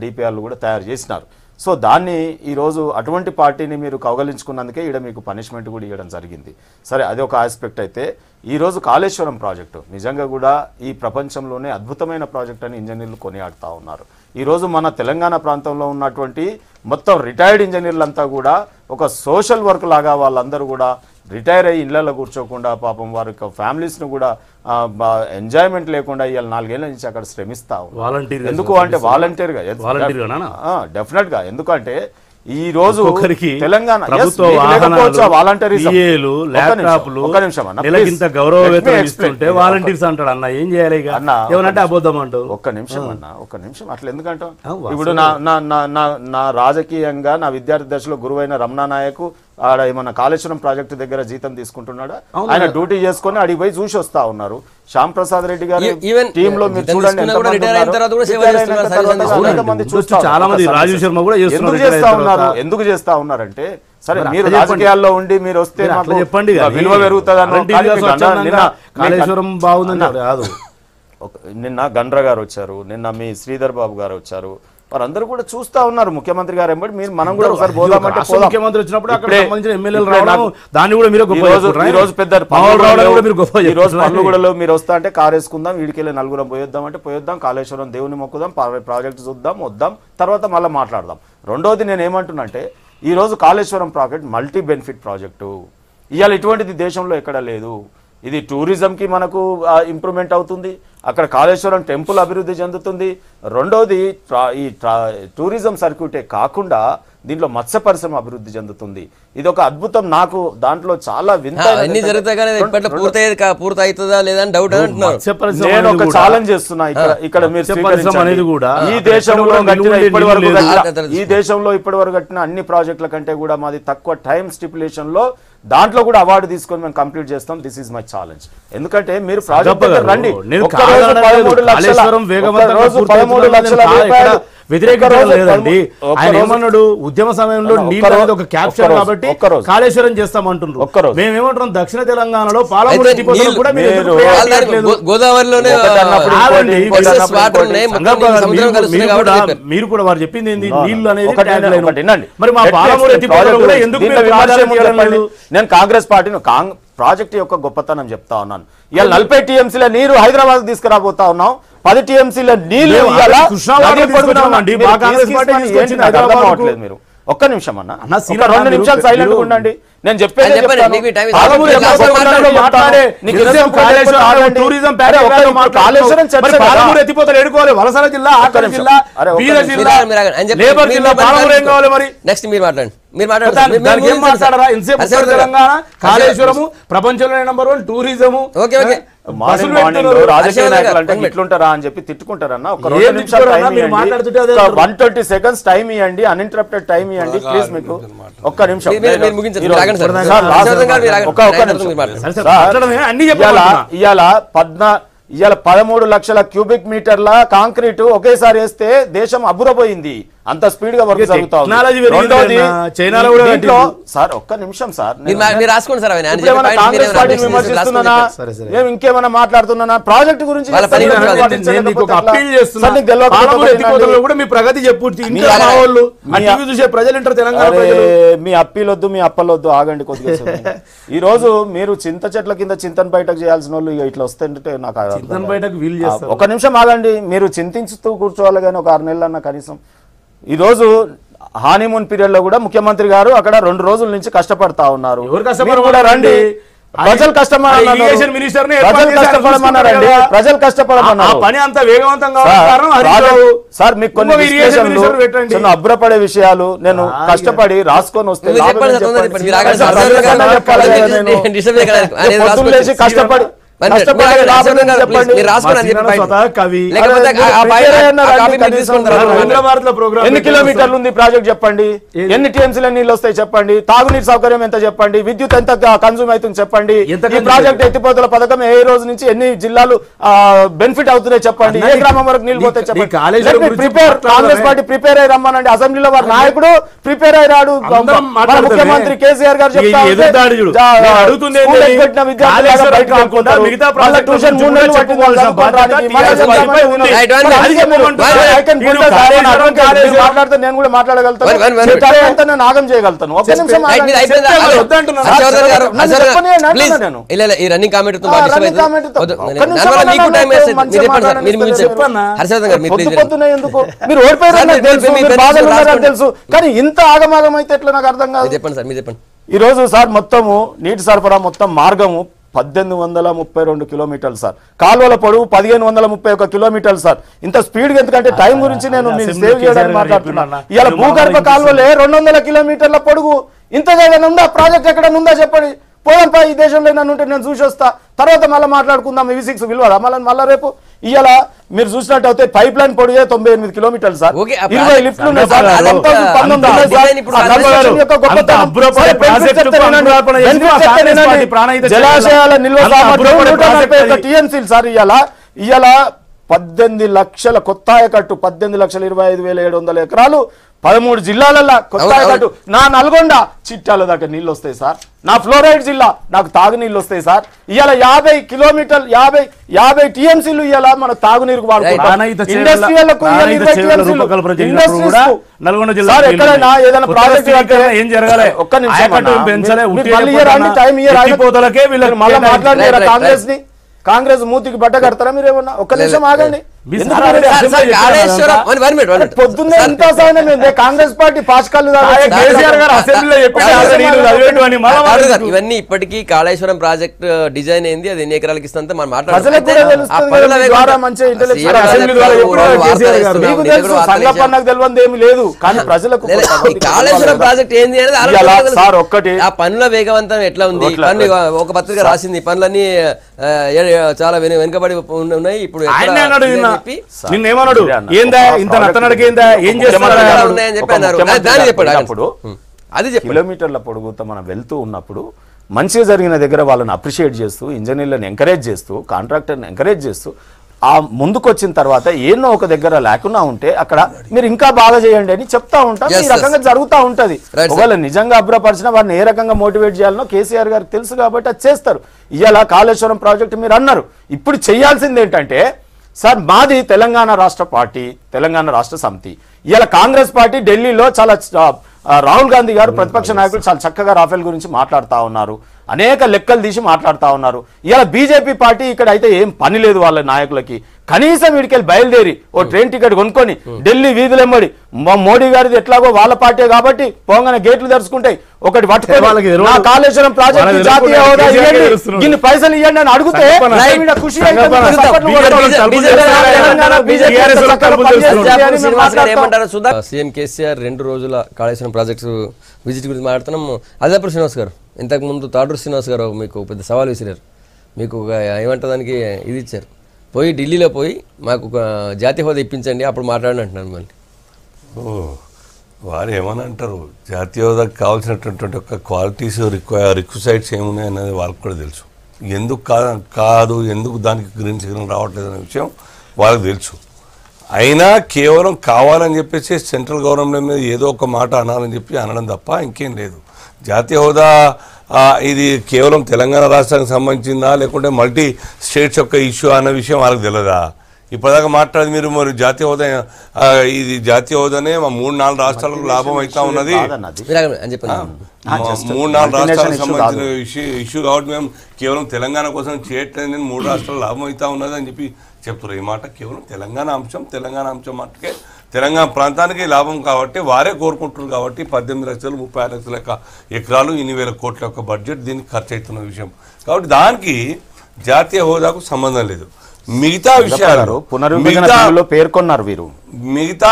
డిపిఆర్లు కూడా తయారు చేసినారు. సో దాన్ని ఈరోజు అటువంటి పార్టీని మీరు కౌగలించుకున్నందుకే ఈడ మీకు పనిష్మెంట్ కూడా ఇవ్వడం జరిగింది. సరే, అది ఒక ఆస్పెక్ట్ అయితే ఈరోజు కాళేశ్వరం ప్రాజెక్టు నిజంగా కూడా ఈ ప్రపంచంలోనే అద్భుతమైన ప్రాజెక్ట్ అని ఇంజనీర్లు కొనియాడుతూ ఉన్నారు. ఈరోజు మన తెలంగాణ ప్రాంతంలో ఉన్నటువంటి మొత్తం రిటైర్డ్ ఇంజనీర్లంతా కూడా ఒక సోషల్ వర్క్ లాగా వాళ్ళందరూ కూడా రిటైర్ అయ్యి ఇళ్లలో కూర్చోకుండా పాపం వారి ఫ్యామిలీస్ను కూడా ఎంజాయ్మెంట్ లేకుండా ఇవాళ 4 ఏళ్ల నుంచి అక్కడ శ్రమిస్తా ఉన్నారు. ఎందుకు అంటే వాలంటీర్గా డెఫినెట్గా. ఎందుకంటే ఈ రోజు తెలంగాణ ఒక్క నిమిషం అట్లా ఎందుకంటాం. ఇప్పుడు నా రాజకీయంగా నా విద్యార్థి దశలో గురువైన రమణా నాయక్ ఆడ ఏమన్నా కాళేశ్వరం ప్రాజెక్టు దగ్గర జీతం తీసుకుంటున్నాడా? ఆయన డ్యూటీ చేసుకుని అడిగి పోయి చూసి వస్తా ఉన్నారు. శ్యామ్ ప్రసాద్ రెడ్డి గారి టీమ్ లో మీరు చూడండి ఎందుకు చేస్తా ఉన్నారంటే, సరే మీరు రాజకీయాల్లో ఉండి మీరు వస్తే చెప్పండి విలువ పెరుగుతుంది. నిన్న గండ్ర గారు వచ్చారు, నిన్న మీ శ్రీధర్ బాబు గారు వచ్చారు, వారందరూ కూడా చూస్తా ఉన్నారు. ముఖ్యమంత్రి గారు ఎంబడి మీరు మనం కూడా ఒకసారి పోదామంటే ముఖ్యమంత్రి వచ్చినప్పుడు అక్కడ సంబంధించిన ఎమ్మెల్యేలు రావడం దాన్ని కూడా మీరు ఈ రోజు పెద్ద పల్లుగూడలో మీరు వస్తా అంటే కారు వేసుకుందాం, వీడికెళ్ళి 4 పోయొద్దాం అంటే పోయొద్దాం, కాళేశ్వరం దేవుని మొక్కుదాం, ప్రాజెక్టు చూద్దాం, వద్దాం, తర్వాత మళ్ళీ మాట్లాడదాం. రెండోది నేను ఏమంటున్నా అంటే ఈ రోజు Kaleshwaram project multi benefit project. ఇవాళ ఇటువంటిది దేశంలో ఎక్కడ లేదు. ఇది టూరిజంకి మనకు ఇంప్రూవ్మెంట్ అవుతుంది, అక్కడ కాళేశ్వరం టెంపుల్ అభివృద్ధి చెందుతుంది. రెండోది ఈ టూరిజం సర్క్యూటే కాకుండా దీంట్లో మత్స్య పరిశ్రమ అభివృద్ధి చెందుతుంది. ఇది ఒక అద్భుతం. నాకు దాంట్లో చాలా వింత నేను ఒక ఛాలెంజ్ చేస్తున్నా ఇక్కడ మీరు ఈ దేశంలో ఇప్పటి వరకు కట్టిన అన్ని ప్రాజెక్టుల కంటే కూడా మాది తక్కువ టైం స్టిపులేషన్ లో దాంట్లో కూడా అవార్డు తీసుకొని మేము కంప్లీట్ చేస్తాం. This is my challenge. ఎందుకంటే మీరు ప్రాజెక్ట్ రండి, 13 లక్షల రూపాయలు వ్యతిరేకత లేదండి. ఆయన ఏమన్నాడు, ఉద్యమ సమయంలో నీళ్ళు అనేది ఒక క్యాప్షన్ కాబట్టి కాళేశ్వరం చేస్తామంటున్నారు. మేమేమంటున్నాం, దక్షిణ తెలంగాణలో పాలమూరు ఎత్తిపోతలు కూడా గోదావరిలోనే మీరు కూడా వారు చెప్పింది ఏంది, నీళ్లు అనేది. మరి మా పాలమూరు ఎత్తిపోతలు కూడా ఎందుకు నేను కాంగ్రెస్ పార్టీని ప్రాజెక్ట్ యొక్క గొప్పతనం చెప్తా ఉన్నాను. ఇవాళ 40 టీఎంసీల నీరు హైదరాబాద్ తీసుకురాబోతా ఉన్నాం. 10 టీఎంసీల నీళ్లు మీరు ఒక్క నిమిషం అన్న, 2 నిమిషాలు సైలెంట్ ఉండండి. నేను చెప్పేది ఎత్తిపోతలు ఏడుకోవాలి, వలసల జిల్లా, ఆఖరి జిల్లా, బీదర్ జిల్లా, లేబర్ జిల్లా, పాలమూరు ఏం కావాలి? మరి నెక్స్ట్ మీరు మాట్లాడండి. మాట్లాడరా ఎంతసేపు తెలంగాణ కాళేశ్వరము ప్రపంచంలో నెంబర్ 1 టూరిజము. రాజకీయ నాయకులు అంటే ఇట్లుంటారా అని చెప్పి తిట్టుకుంటారన్న. ఒక 2 నిమిషాలు 120 సెకండ్స్ టైం ఇవ్వండి, అన్ఇంటరప్టెడ్ టైం ఇవ్వండి ప్లీజ్. మీకు ఒక్క నిమిషం, ఇవాళ 13 లక్షల క్యూబిక్ మీటర్ల కాంక్రీట్ ఒకేసారి వేస్తే దేశం అబ్బురపోయింది. అంత స్పీడ్ గా వర్క్ జరుగుతా ఉంది. సార్ ఒక్క నిమిషం సార్, విమర్శిస్తున్నానా ఇంకేమైనా మాట్లాడుతున్నానా? ప్రాజెక్ట్ గురించి మీ ప్రగతి చెప్పు. ప్రజలు ఇంటారు తెలంగాణ. మీ అప్పీలొద్దు, మీ అప్పలొద్దు, ఆగండి కొద్దిగా. ఈ రోజు మీరు చింత చెట్ల కింద చింతన బయటకు చేయాల్సిన వాళ్ళు ఇక ఇట్లా వస్తుంటే నాకు ఒక నిమిషం ఆగండి. మీరు చింతించుతూ కూర్చోవాలి కానీ ఒక 6 నెలలన్నా కనీసం. ఈరోజు హానీమూన్ పీరియడ్ లో కూడా ముఖ్యమంత్రి గారు అక్కడ 2 రోజుల నుంచి కష్టపడతా ఉన్నారు. కూడా రండి, ప్రజలు కష్టపడమన్నారండి, ప్రజలు కష్టపడమన్నారు. పని అంత వేగవంతంగా సార్ మీకు కొన్ని అభ్రపడే విషయాలు నేను కష్టపడి రాసుకొని వస్తే కష్టపడి ఎన్ని కిలోమీటర్లు ఉంది ప్రాజెక్ట్ చెప్పండి, ఎన్ని టీఎంసీల నీళ్ళు వస్తాయి చెప్పండి, తాగునీరు సౌకర్యం ఎంత చెప్పండి, విద్యుత్ ఎంత కన్సూమ్ అవుతుంది చెప్పండి, ఈ ప్రాజెక్ట్ ఎత్తిపోతల పథకం ఏ రోజు నుంచి ఎన్ని జిల్లాలు బెనిఫిట్ అవుతున్నాయి చెప్పండి, ఏ గ్రామం వరకు నీళ్ళు పోతాయి చెప్పండి. ప్రిపేర్ కాంగ్రెస్ పార్టీ ప్రిపేర్ అయ్యి రమ్మనండి. అసెంబ్లీలో వారి నాయకుడు ప్రిపేర్ అయి రాడు. ముఖ్యమంత్రి కేసీఆర్ గారు చెప్తారు విద్యార్థులు మాట్లాడితే నేను కూడా మాట్లాడగలుగుతాను, నాగం చేయగలుగుతాను. ఒక్క నిమిషం పొద్దున ఎందుకు మీరు ఓడిపోయారని తెలుసు కానీ ఇంత ఆగమాగం అయితే ఎట్లా నాకు అర్థం కాదు. చెప్పండి సార్, మీరు చెప్పండి. ఈ రోజు సార్ మొత్తము నీటి సరఫరా మొత్తం మార్గము 1832 కిలోమీటర్లు సార్. కాలువల పొడవు 1531 కిలోమీటర్లు సార్. ఇంత స్పీడ్ ఎందుకంటే టైం గురించి నేను సేవ్ చేయడానికి మాట్లాడుతున్నాను. ఇవాళ భూగర్భ కాలువలే 200 కిలోమీటర్ల పొడుగు. ఇంతగా ఉందా ప్రాజెక్ట్ ఎక్కడ ఉందా చెప్పండి. పోదాంపా, ఈ దేశంలో నన్ను ఉంటే నేను చూసి వస్తా, తర్వాత మళ్ళీ మాట్లాడుకుందాం. ఇవి6 విలువదా మళ్ళీ రేపు. ఇవాళ మీరు చూసినట్టు అయితే పైప్ లైన్ పొడిగే 98 కిలోమీటర్లు సార్. 20 లిఫ్ట్లు ఉన్నాయి సార్. జలాశయాల నిల్వ సామర్థ్యం 141 టీఎంసీలు సార్. ఇవాళ 18 లక్షల కొత్త ఆయకట్టు, 18,25,700 ఎకరాలు 13 జిల్లాలలో కొత్త ఆయకట్టు. నా నల్గొండ చిట్టాల దాకా నీళ్ళు వస్తాయి సార్. నా ఫ్లోరైడ్ జిల్లా నాకు తాగునీళ్ళు వస్తాయి సార్. ఇవాళ 50 కిలోమీటర్లు 50 టీఎంసీలు ఇవాళ మన తాగునీరుకు వాడుకుంటాం. ఇండస్ట్రియల్లకు ఎక్కడైనా ఏదైనా ప్రాజెక్ట్ ఏం జరగాలి. ఒక్క నిమిషం మళ్ళీ మాట్లాడారు కాంగ్రెస్ ని. కాంగ్రెస్ మూతికి బట్ట కడతారా మీరేమన్నా? ఒక్క నిమిషం ఆగండి. పొద్దున్నే ఇంత సైన్యం కాంగ్రెస్ పార్టీ పాష్కాలు ఇవన్నీ ఇప్పటికీ కాళేశ్వరం ప్రాజెక్ట్ డిజైన్ ఏంది, అది ఎన్ని ఎకరాలకి ఇస్తుంటే మనం తెలియదు లేదు కానీ ప్రజలకు కాళేశ్వరం ప్రాజెక్ట్ ఏంది అనేది ఒక్కటి. ఆ పనుల వేగవంతం ఎట్లా ఉంది, ఒక పత్రిక రాసింది పనులన్నీ చాలా వెనుకబడి ఉన్నాయి. ఇప్పుడు నిన్నేమన్నాడు, ఏందా ఇంత నత్తనడికేందా, ఏం చేస్తున్నారు అది కిలోమీటర్ల పొడుగుతో మనం వెళ్తూ ఉన్నప్పుడు మంచిగా జరిగిన దగ్గర వాళ్ళని అప్రిషియేట్ చేస్తూ, ఇంజనీర్లను ఎంకరేజ్ చేస్తూ, కాంట్రాక్టర్ని ఎంకరేజ్ చేస్తూ ఆ ముందుకు వచ్చిన తర్వాత ఏన్నో ఒక దగ్గర లేకుండా ఉంటే అక్కడ మీరు ఇంకా బాగా చేయండి అని చెప్తా ఉంటారు. ఈ రకంగా జరుగుతూ ఉంటది. ఒకవేళ నిజంగా అభ్రపరిచిన వారిని ఏ రకంగా మోటివేట్ చేయాలనో కేసీఆర్ గారికి తెలుసు కాబట్టి అది చేస్తారు. ఇవాళ కాళేశ్వరం ప్రాజెక్టు మీరు అన్నారు. ఇప్పుడు చేయాల్సింది ఏంటంటే సార్ మాది తెలంగాణ రాష్ట్ర పార్టీ, తెలంగాణ రాష్ట్ర సమితి. ఇవాళ కాంగ్రెస్ పార్టీ ఢిల్లీలో చాలా రాహుల్ గాంధీ గారు ప్రతిపక్ష నాయకులు చాలా చక్కగా రాఫెల్ గురించి మాట్లాడుతూ ఉన్నారు, అనేక లెక్కలు తీసి మాట్లాడుతూ ఉన్నారు. ఇలా బీజేపీ పార్టీ ఇక్కడ అయితే ఏం పని లేదు వాళ్ళ నాయకులకి. కనీసం వీడికెళ్ళి బయలుదేరి ఓ ట్రైన్ టికెట్ కొనుక్కొని ఢిల్లీ వీధులెమ్మడి మోడీ గారిది ఎట్లాగో వాళ్ళ పార్టీ కాబట్టి పోగానే గేట్లు తెరుచుకుంటాయి, ఒకటి పట్టుకొని నా కాళేశ్వరం ప్రాజెక్టు జాతీయ హోదా ఇవ్వండి, ఇన్ని పైసలు ఇవ్వండి అని అడిగితే ఖుషి సీఎం కేసీఆర్ 2 రోజుల కాళేశ్వరం ప్రాజెక్టు విజిట్ గురించి మాట్లాడుతున్నాం. అదేపూర్ శ్రీనివాస్ గారు, ఇంతకుముందు తాడూరు శ్రీనివాస్ గారు మీకు పెద్ద సవాల్ విసిరారు. మీకు ఏమంటారు దానికి ఇది ఇచ్చారు, పోయి ఢిల్లీలో పోయి మాకు ఒక జాతీయ హోదా ఇప్పించండి అప్పుడు మాట్లాడండి అంటున్నాను. మళ్ళీ వారు ఏమని అంటారు, జాతీయ హోదాకు కావాల్సినటువంటి ఒక క్వాలిటీస్ రిక్వైర్స్ ఏమున్నాయి అనేది వాళ్ళకి కూడా తెలుసు. ఎందుకు కాదు ఎందుకు దానికి గ్రీన్ సిగ్నల్ రావట్లేదు అనే విషయం వాళ్ళకి తెలుసు. అయినా కేవలం కావాలని చెప్పేసి సెంట్రల్ గవర్నమెంట్ మీద ఏదో ఒక మాట అనాలని చెప్పి అనడం తప్ప ఇంకేం లేదు. జాతీయ హోదా ఇది కేవలం తెలంగాణ రాష్ట్రానికి సంబంధించిందా లేకుంటే మల్టీ స్టేట్స్ యొక్క ఇష్యూ అన్న విషయం వాళ్ళకి తెలియదా? ఇప్పటిదాకా మాట్లాడి మీరు మరి జాతీయ హోదా ఇది జాతీయ హోదానే మా 3-4 రాష్ట్రాలకు లాభం అవుతా ఉన్నది, 3-4 రాష్ట్రాలకు సంబంధించిన ఇష్యూ కాబట్టి మేము కేవలం తెలంగాణ కోసం చేయట్లేదు, 3 రాష్ట్రాలు లాభం అవుతా ఉన్నది అని చెప్పి చెప్తున్నారు. ఈ మాట కేవలం తెలంగాణ అంశం మట్టుకే తెలంగాణ ప్రాంతానికి లాభం కాబట్టి వారే కోరుకుంటున్నారు కాబట్టి 18 లక్షలు 36 లక్షల ఎకరాలు 8,000 కోట్ల యొక్క బడ్జెట్ దీనికి ఖర్చు అవుతున్న విషయం కాబట్టి దానికి జాతీయ హోదాకు సంబంధం లేదు. మిగతా విషయాల్లో పేర్కొన్నారు వీరు, మిగతా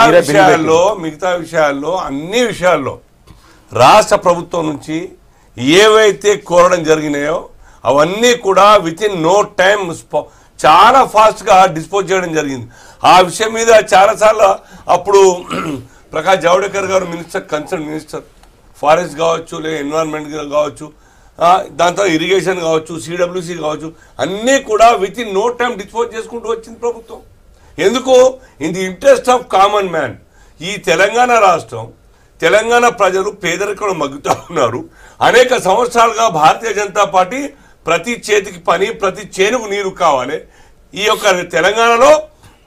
విషయాల్లో అన్ని విషయాల్లో రాష్ట్ర ప్రభుత్వం నుంచి ఏవైతే కోరడం జరిగినాయో అవన్నీ కూడా విత్ ఇన్ నో టైం చాలా ఫాస్ట్గా డిస్పోజ్ చేయడం జరిగింది. ఆ విషయం మీద చాలాసార్లు అప్పుడు ప్రకాష్ జావడేకర్ గారు కన్సర్న్ మినిస్టర్ ఫారెస్ట్ కావచ్చు లేదా ఎన్విరాన్మెంట్ కావచ్చు, దాంతో ఇరిగేషన్ కావచ్చు, సిడబ్ల్యూసి కావచ్చు, అన్నీ కూడా within no time dispose చేసుకుంటూ వచ్చింది ప్రభుత్వం. ఎందుకు? In the interest of common man. ఈ తెలంగాణ రాష్ట్రం, తెలంగాణ ప్రజలు పేదరికంలో మగ్గుతూ ఉన్నారు. అనేక సంవత్సరాలుగా భారతీయ జనతా పార్టీ ప్రతి చేతికి పని, ప్రతి చేనుకు నీరు కావాలి. ఈ యొక్క తెలంగాణలో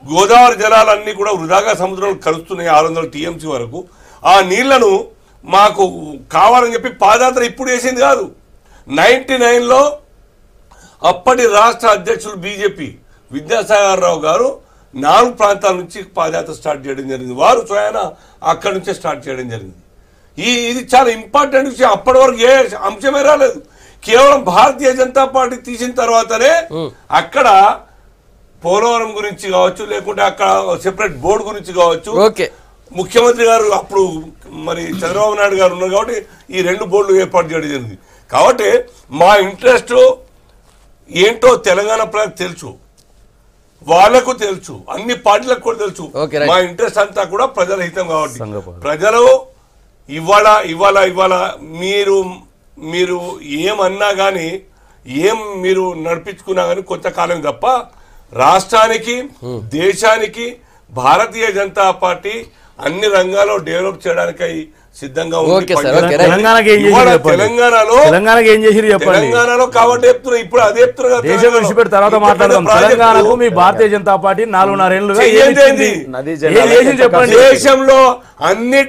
గోదావరి జలాలన్నీ కూడా వృధాగా సముద్రంలో కలుస్తున్నాయి 600 TMC వరకు. ఆ నీళ్లను మాకు కావాలని చెప్పి పాదయాత్ర ఇప్పుడు వేసింది కాదు. 99లో అప్పటి రాష్ట్ర అధ్యక్షులు బీజేపీ విద్యాసాగర్ రావు గారు 4 ప్రాంతాల నుంచి పాదయాత్ర స్టార్ట్ చేయడం జరిగింది. వారు స్వయాన అక్కడి నుంచే స్టార్ట్ చేయడం జరిగింది. ఇది చాలా ఇంపార్టెంట్ విషయం. అప్పటి వరకు ఏ అంశమే రాలేదు. కేవలం భారతీయ జనతా పార్టీ తీసిన తర్వాతనే అక్కడ పోలవరం గురించి కావచ్చు, లేకుంటే అక్కడ సెపరేట్ బోర్డు గురించి కావచ్చు, ముఖ్యమంత్రి గారు అప్పుడు మరి చంద్రబాబు నాయుడు గారు ఉన్నారు కాబట్టి ఈ 2 బోర్డులు ఏర్పాటు చేయడం జరిగింది. కాబట్టి మా ఇంట్రెస్ట్ ఏంటో తెలంగాణ ప్రజలకు తెలుసు, వాళ్ళకు తెలుసు, అన్ని పార్టీలకు కూడా తెలుసు. మా ఇంట్రెస్ట్ అంతా కూడా ప్రజల హితం కాబట్టి ప్రజలు ఇవాళ మీరు ఏమన్నా కానీ మీరు నడిపించుకున్నా కానీ కొంతకాలం తప్ప రాష్ట్రానికి, దేశానికి భారతీయ జనతా పార్టీ అన్ని రంగాల్లో డెవలప్ చేయడానికి సిద్ధంగా ఉంది. తెలంగాణలో కాబట్టి చెప్తున్నా, ఇప్పుడు అదే చెప్తున్నా. తర్వాత మాట్లాడదాం. తెలంగాణకు మీ భారతీయ జనతా పార్టీ 4.5 ఏళ్లుగా చెప్పండి. దేశంలో అన్ని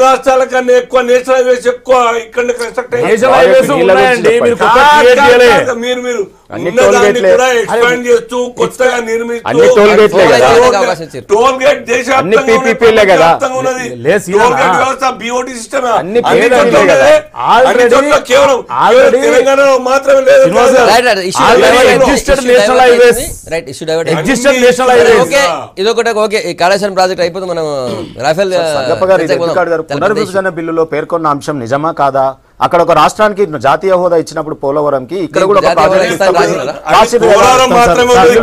రాష్ట్రాల కన్నా ఎక్కువ నేషనల్ హైవేస్ ఎక్కువ ఇక్కడ కన్స్ట్రక్ట్ మీరు ఎక్స్పాండ్ చేస్తూ కొత్తగా నిర్మిస్తూ టోల్ గేట్ దేశవ్యాప్తంగా ఉన్నది. టోల్ గేట్ వ్యవస్థ BOT సిస్టమ్ కేవలం తెలంగాణలో మాత్రమే లేదు. ఇదొకటి ఓకే. ఈ కాళేశ్వరం ప్రాజెక్ట్ అయిపోతే మనం రాఫెల్ పునర్విభజన బిల్లులో పేర్కొన్న అంశం నిజమా కాదా? అక్కడ ఒక రాష్ట్రానికి జాతీయ హోదా ఇచ్చినప్పుడు పోలవరంకి ఇక్కడ కూడా ఒక జాతీయ ప్రాజెక్ట్ హోదా ఇస్తామని ఇస్తాను రాసింది కదా. పోలవరం మాత్రమే ఉంది,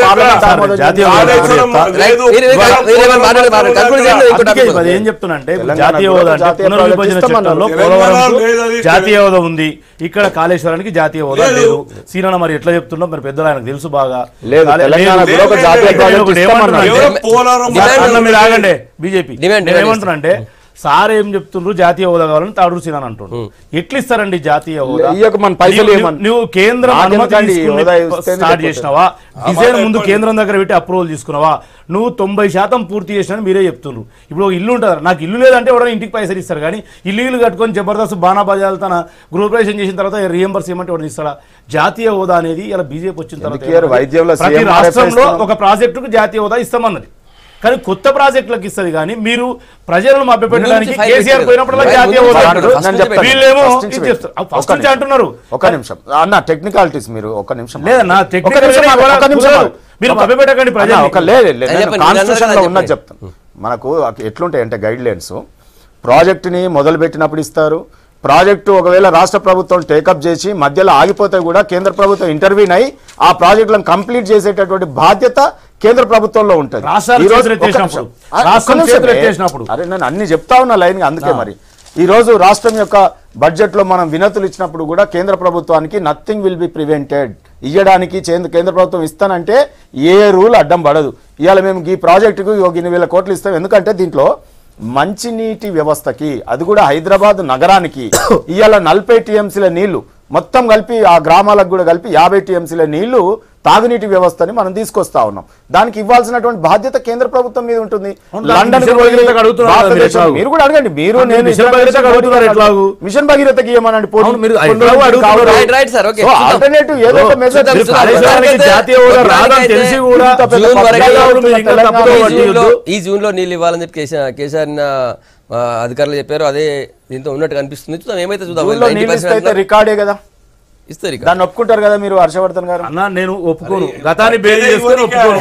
పార్లమెంట్ ఆమోదం జాతీయ అది ఏం చెప్తున్నా అంటే జాతీయ హోదా అంటే పునర్విభజన చట్టంలో పోలవరం జాతీయ హోదా ఉంది, ఇక్కడ కాళేశ్వరానికి జాతీయ హోదా లేదు. సీనన్న మరి ఎట్లా చెప్తున్నా మరి పెద్దలు ఆయనకు తెలుసు బాగా. లేదు, తెలంగాణ కూడా ఒక జాతీయ ప్రాజెక్ట్ ఇస్తామన్నారు. మీరు ఆగండి బీజేపీ ఏమంటున్నా అంటే సార్ ఏం చెప్తుండ్రు జాతీయ హోదా కావాలని తాడు సీనని అంటుండ్రు. ఎట్లా ఇస్తారండి జాతీయ హోదా? నువ్వు కేంద్రం అనుమతి స్టార్ట్ చేసినావా? డిజైన్ ముందు కేంద్రం దగ్గర పెట్టి అప్రూవల్ తీసుకున్నావా? నువ్వు 90% పూర్తి చేసినా మీరే చెప్తున్నారు. ఇప్పుడు ఇల్లు ఉంటుంది, నాకు ఇల్లు లేదంటే ఎవరైనా ఇంటికి పైసలు ఇస్తారు, కానీ ఇల్లు కట్టుకొని జబర్దస్త్ బాణాబాజాలు తన గృహప్రవేశం చేసిన తర్వాత రీఎంబర్స్ ఏమంటే ఎవరు ఇస్తారా? జాతీయ హోదా అనేది ఇలా బీజేపీ వచ్చిన తర్వాత ప్రతి రాష్ట్రంలో ఒక ప్రాజెక్టుకు జాతీయ హోదా ఇస్తామన్నది, కానీ కొత్త ప్రాజెక్టులకు ఇస్తుంది. కానీ మీరు ప్రజలను మభ్యపెట్టడానికి కేసీఆర్ పోయినప్పుడు జాతీయ హోదా వీళ్ళేమో ఫస్ట్ నుంచి అంటున్నారు. ఒక నిమిషం అన్న, టెక్నికాలిటీస్ మీరు ఒక నిమిషం లేదన్నా, మీరు మభ్యపెట్టకండి ప్రజలు. కాన్స్టిట్యూషన్ లో ఉన్నది చెప్తాను. మనకు ఎట్లుంటాయి అంటే గైడ్ లైన్స్, ప్రాజెక్టుని మొదలు పెట్టినప్పుడు ఇస్తారు. ప్రాజెక్టు ఒకవేళ రాష్ట్ర ప్రభుత్వం టేకప్ చేసి మధ్యలో ఆగిపోతే కూడా కేంద్ర ప్రభుత్వం ఇంటర్వ్యూన్ అయి ఆ ప్రాజెక్టులను కంప్లీట్ చేసేటటువంటి బాధ్యత కేంద్ర ప్రభుత్వంలో ఉంటుంది. అరే నేను అన్ని చెప్తా ఉన్నా లైన్ గా, అందుకే మరి ఈ రోజు రాష్ట్రం యొక్క బడ్జెట్ లో మనం వినతులు ఇచ్చినప్పుడు కూడా కేంద్ర ప్రభుత్వానికి నథింగ్ విల్ బి ప్రివెంటెడ్ ఇయ్యడానికి కేంద్ర ప్రభుత్వం ఇస్తానంటే ఏ రూల్ అడ్డం పడదు. ఇవాళ మేము ఈ ప్రాజెక్టుకు ఇన్ని వేల కోట్లు ఇస్తాం, ఎందుకంటే దీంట్లో మంచినీటి వ్యవస్థకి, అది కూడా హైదరాబాద్ నగరానికి ఇవాళ 40 టీఎంసీల నీళ్లు మొత్తం కలిపి ఆ గ్రామాలకు కూడా కలిపి 50 టీఎంసీల నీళ్లు తాగునీటి వ్యవస్థని మనం తీసుకొస్తా ఉన్నాం. దానికి ఇవ్వాల్సినటువంటి బాధ్యత కేంద్ర ప్రభుత్వం మీద ఉంటుంది. లండన్ మీరు కూడా అడగండి, మీరు నేను మిషన్ భగీరథకి ఇవ్వమనండి, ఆల్టర్నేటివ్ ఏదో ఒక మెజర్ ఈ జూన్ లో నీళ్ళు ఇవ్వాలని చెప్పి కేసీఆర్ అధికారులు చెప్పారు. అదే దీంతో ఉన్నట్టు కనిపిస్తుంది. చూద్దాం ఏమైతే చూద్దాం. రికార్డే కదా ఇస్తారు, దాన్ని ఒప్పుకుంటారు కదా మీరు హర్షవర్ధన్ గారు? అన్న నేను ఒప్పుకోను, గతాన్ని బేరీ చేసుకొని ఒప్పుకోను.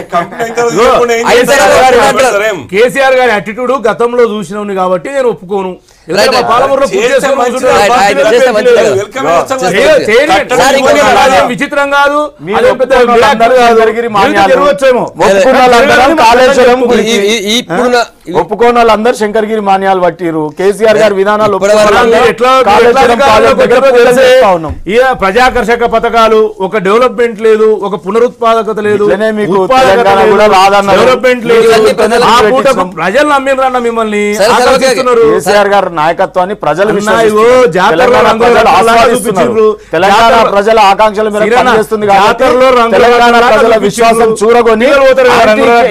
కేసీఆర్ గారి అటిట్యూడ్ గతంలో చూసినవి కాబట్టి నేను ఒప్పుకోను. విచిత్రం కాదు, ఒప్పుకోని వాళ్ళందరూ శంకర్గిరి మాన్యాలు పట్టిరు. కేసీఆర్ గారి విధానాలు ప్రజాకర్షక పథకాలు, ఒక డెవలప్మెంట్ లేదు, ఒక పునరుత్పాదకత లేదు, డెవలప్మెంట్ లేదు. ప్రజలు నమ్మిరన్న మిమ్మల్ని కేసీఆర్ గారి నాయకత్వాన్ని ప్రజలు తెలంగాణ ప్రజల ఆకాంక్షల మేరకు పనిచేస్తుంది కాబట్టి తెలంగాణ ప్రజల విశ్వాసం చూరగొని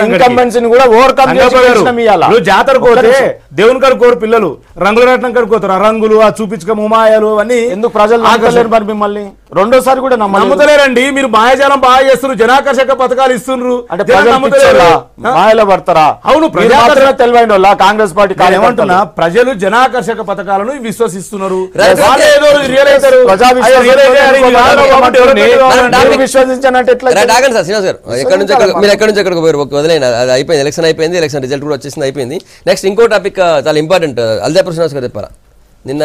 ఇన్కంబెన్సీని కూడా ఓవర్కమ్ చేసి జాతర కోతే దేవుని కారు కోరు పిల్లలు రంగుల రత్నం కారు కోతారు. ఆ రంగులు, ఆ చూపించుక ముమాయాలు అవన్నీ ఎందుకు ప్రజలు నమ్మలేరు మరి మిమ్మల్ని? రెండోసారి కూడా నమ్ముతలేరండి. మీరు మాయాజాలం బాగా చేస్తున్నారు, జనాకర్షక పథకాలు ఇస్తున్నారు అంటే మాయలో పడతారా? అవును, తెలివైన వాళ్ళ కాంగ్రెస్ పార్టీ ఏమంటున్నా, ప్రజలు జనాకర్షక పథకాలను విశ్వసిస్తున్నారు. విశ్వసించానంటే ఎక్కడి నుంచి ఎక్కడికి పోయారు? వదిలేనా, అది అయిపోయింది. ఎలక్షన్ అయిపోయింది, ఎలక్షన్ రిజల్ట్ కూడా వచ్చేసింది, అయిపోయింది. నెక్స్ట్ ఇంకో టాపిక్ చాలా ఇంపార్టెంట్. అల్జాపూర్ శ్రీనివాస్ గారు చెప్పారా, నిన్న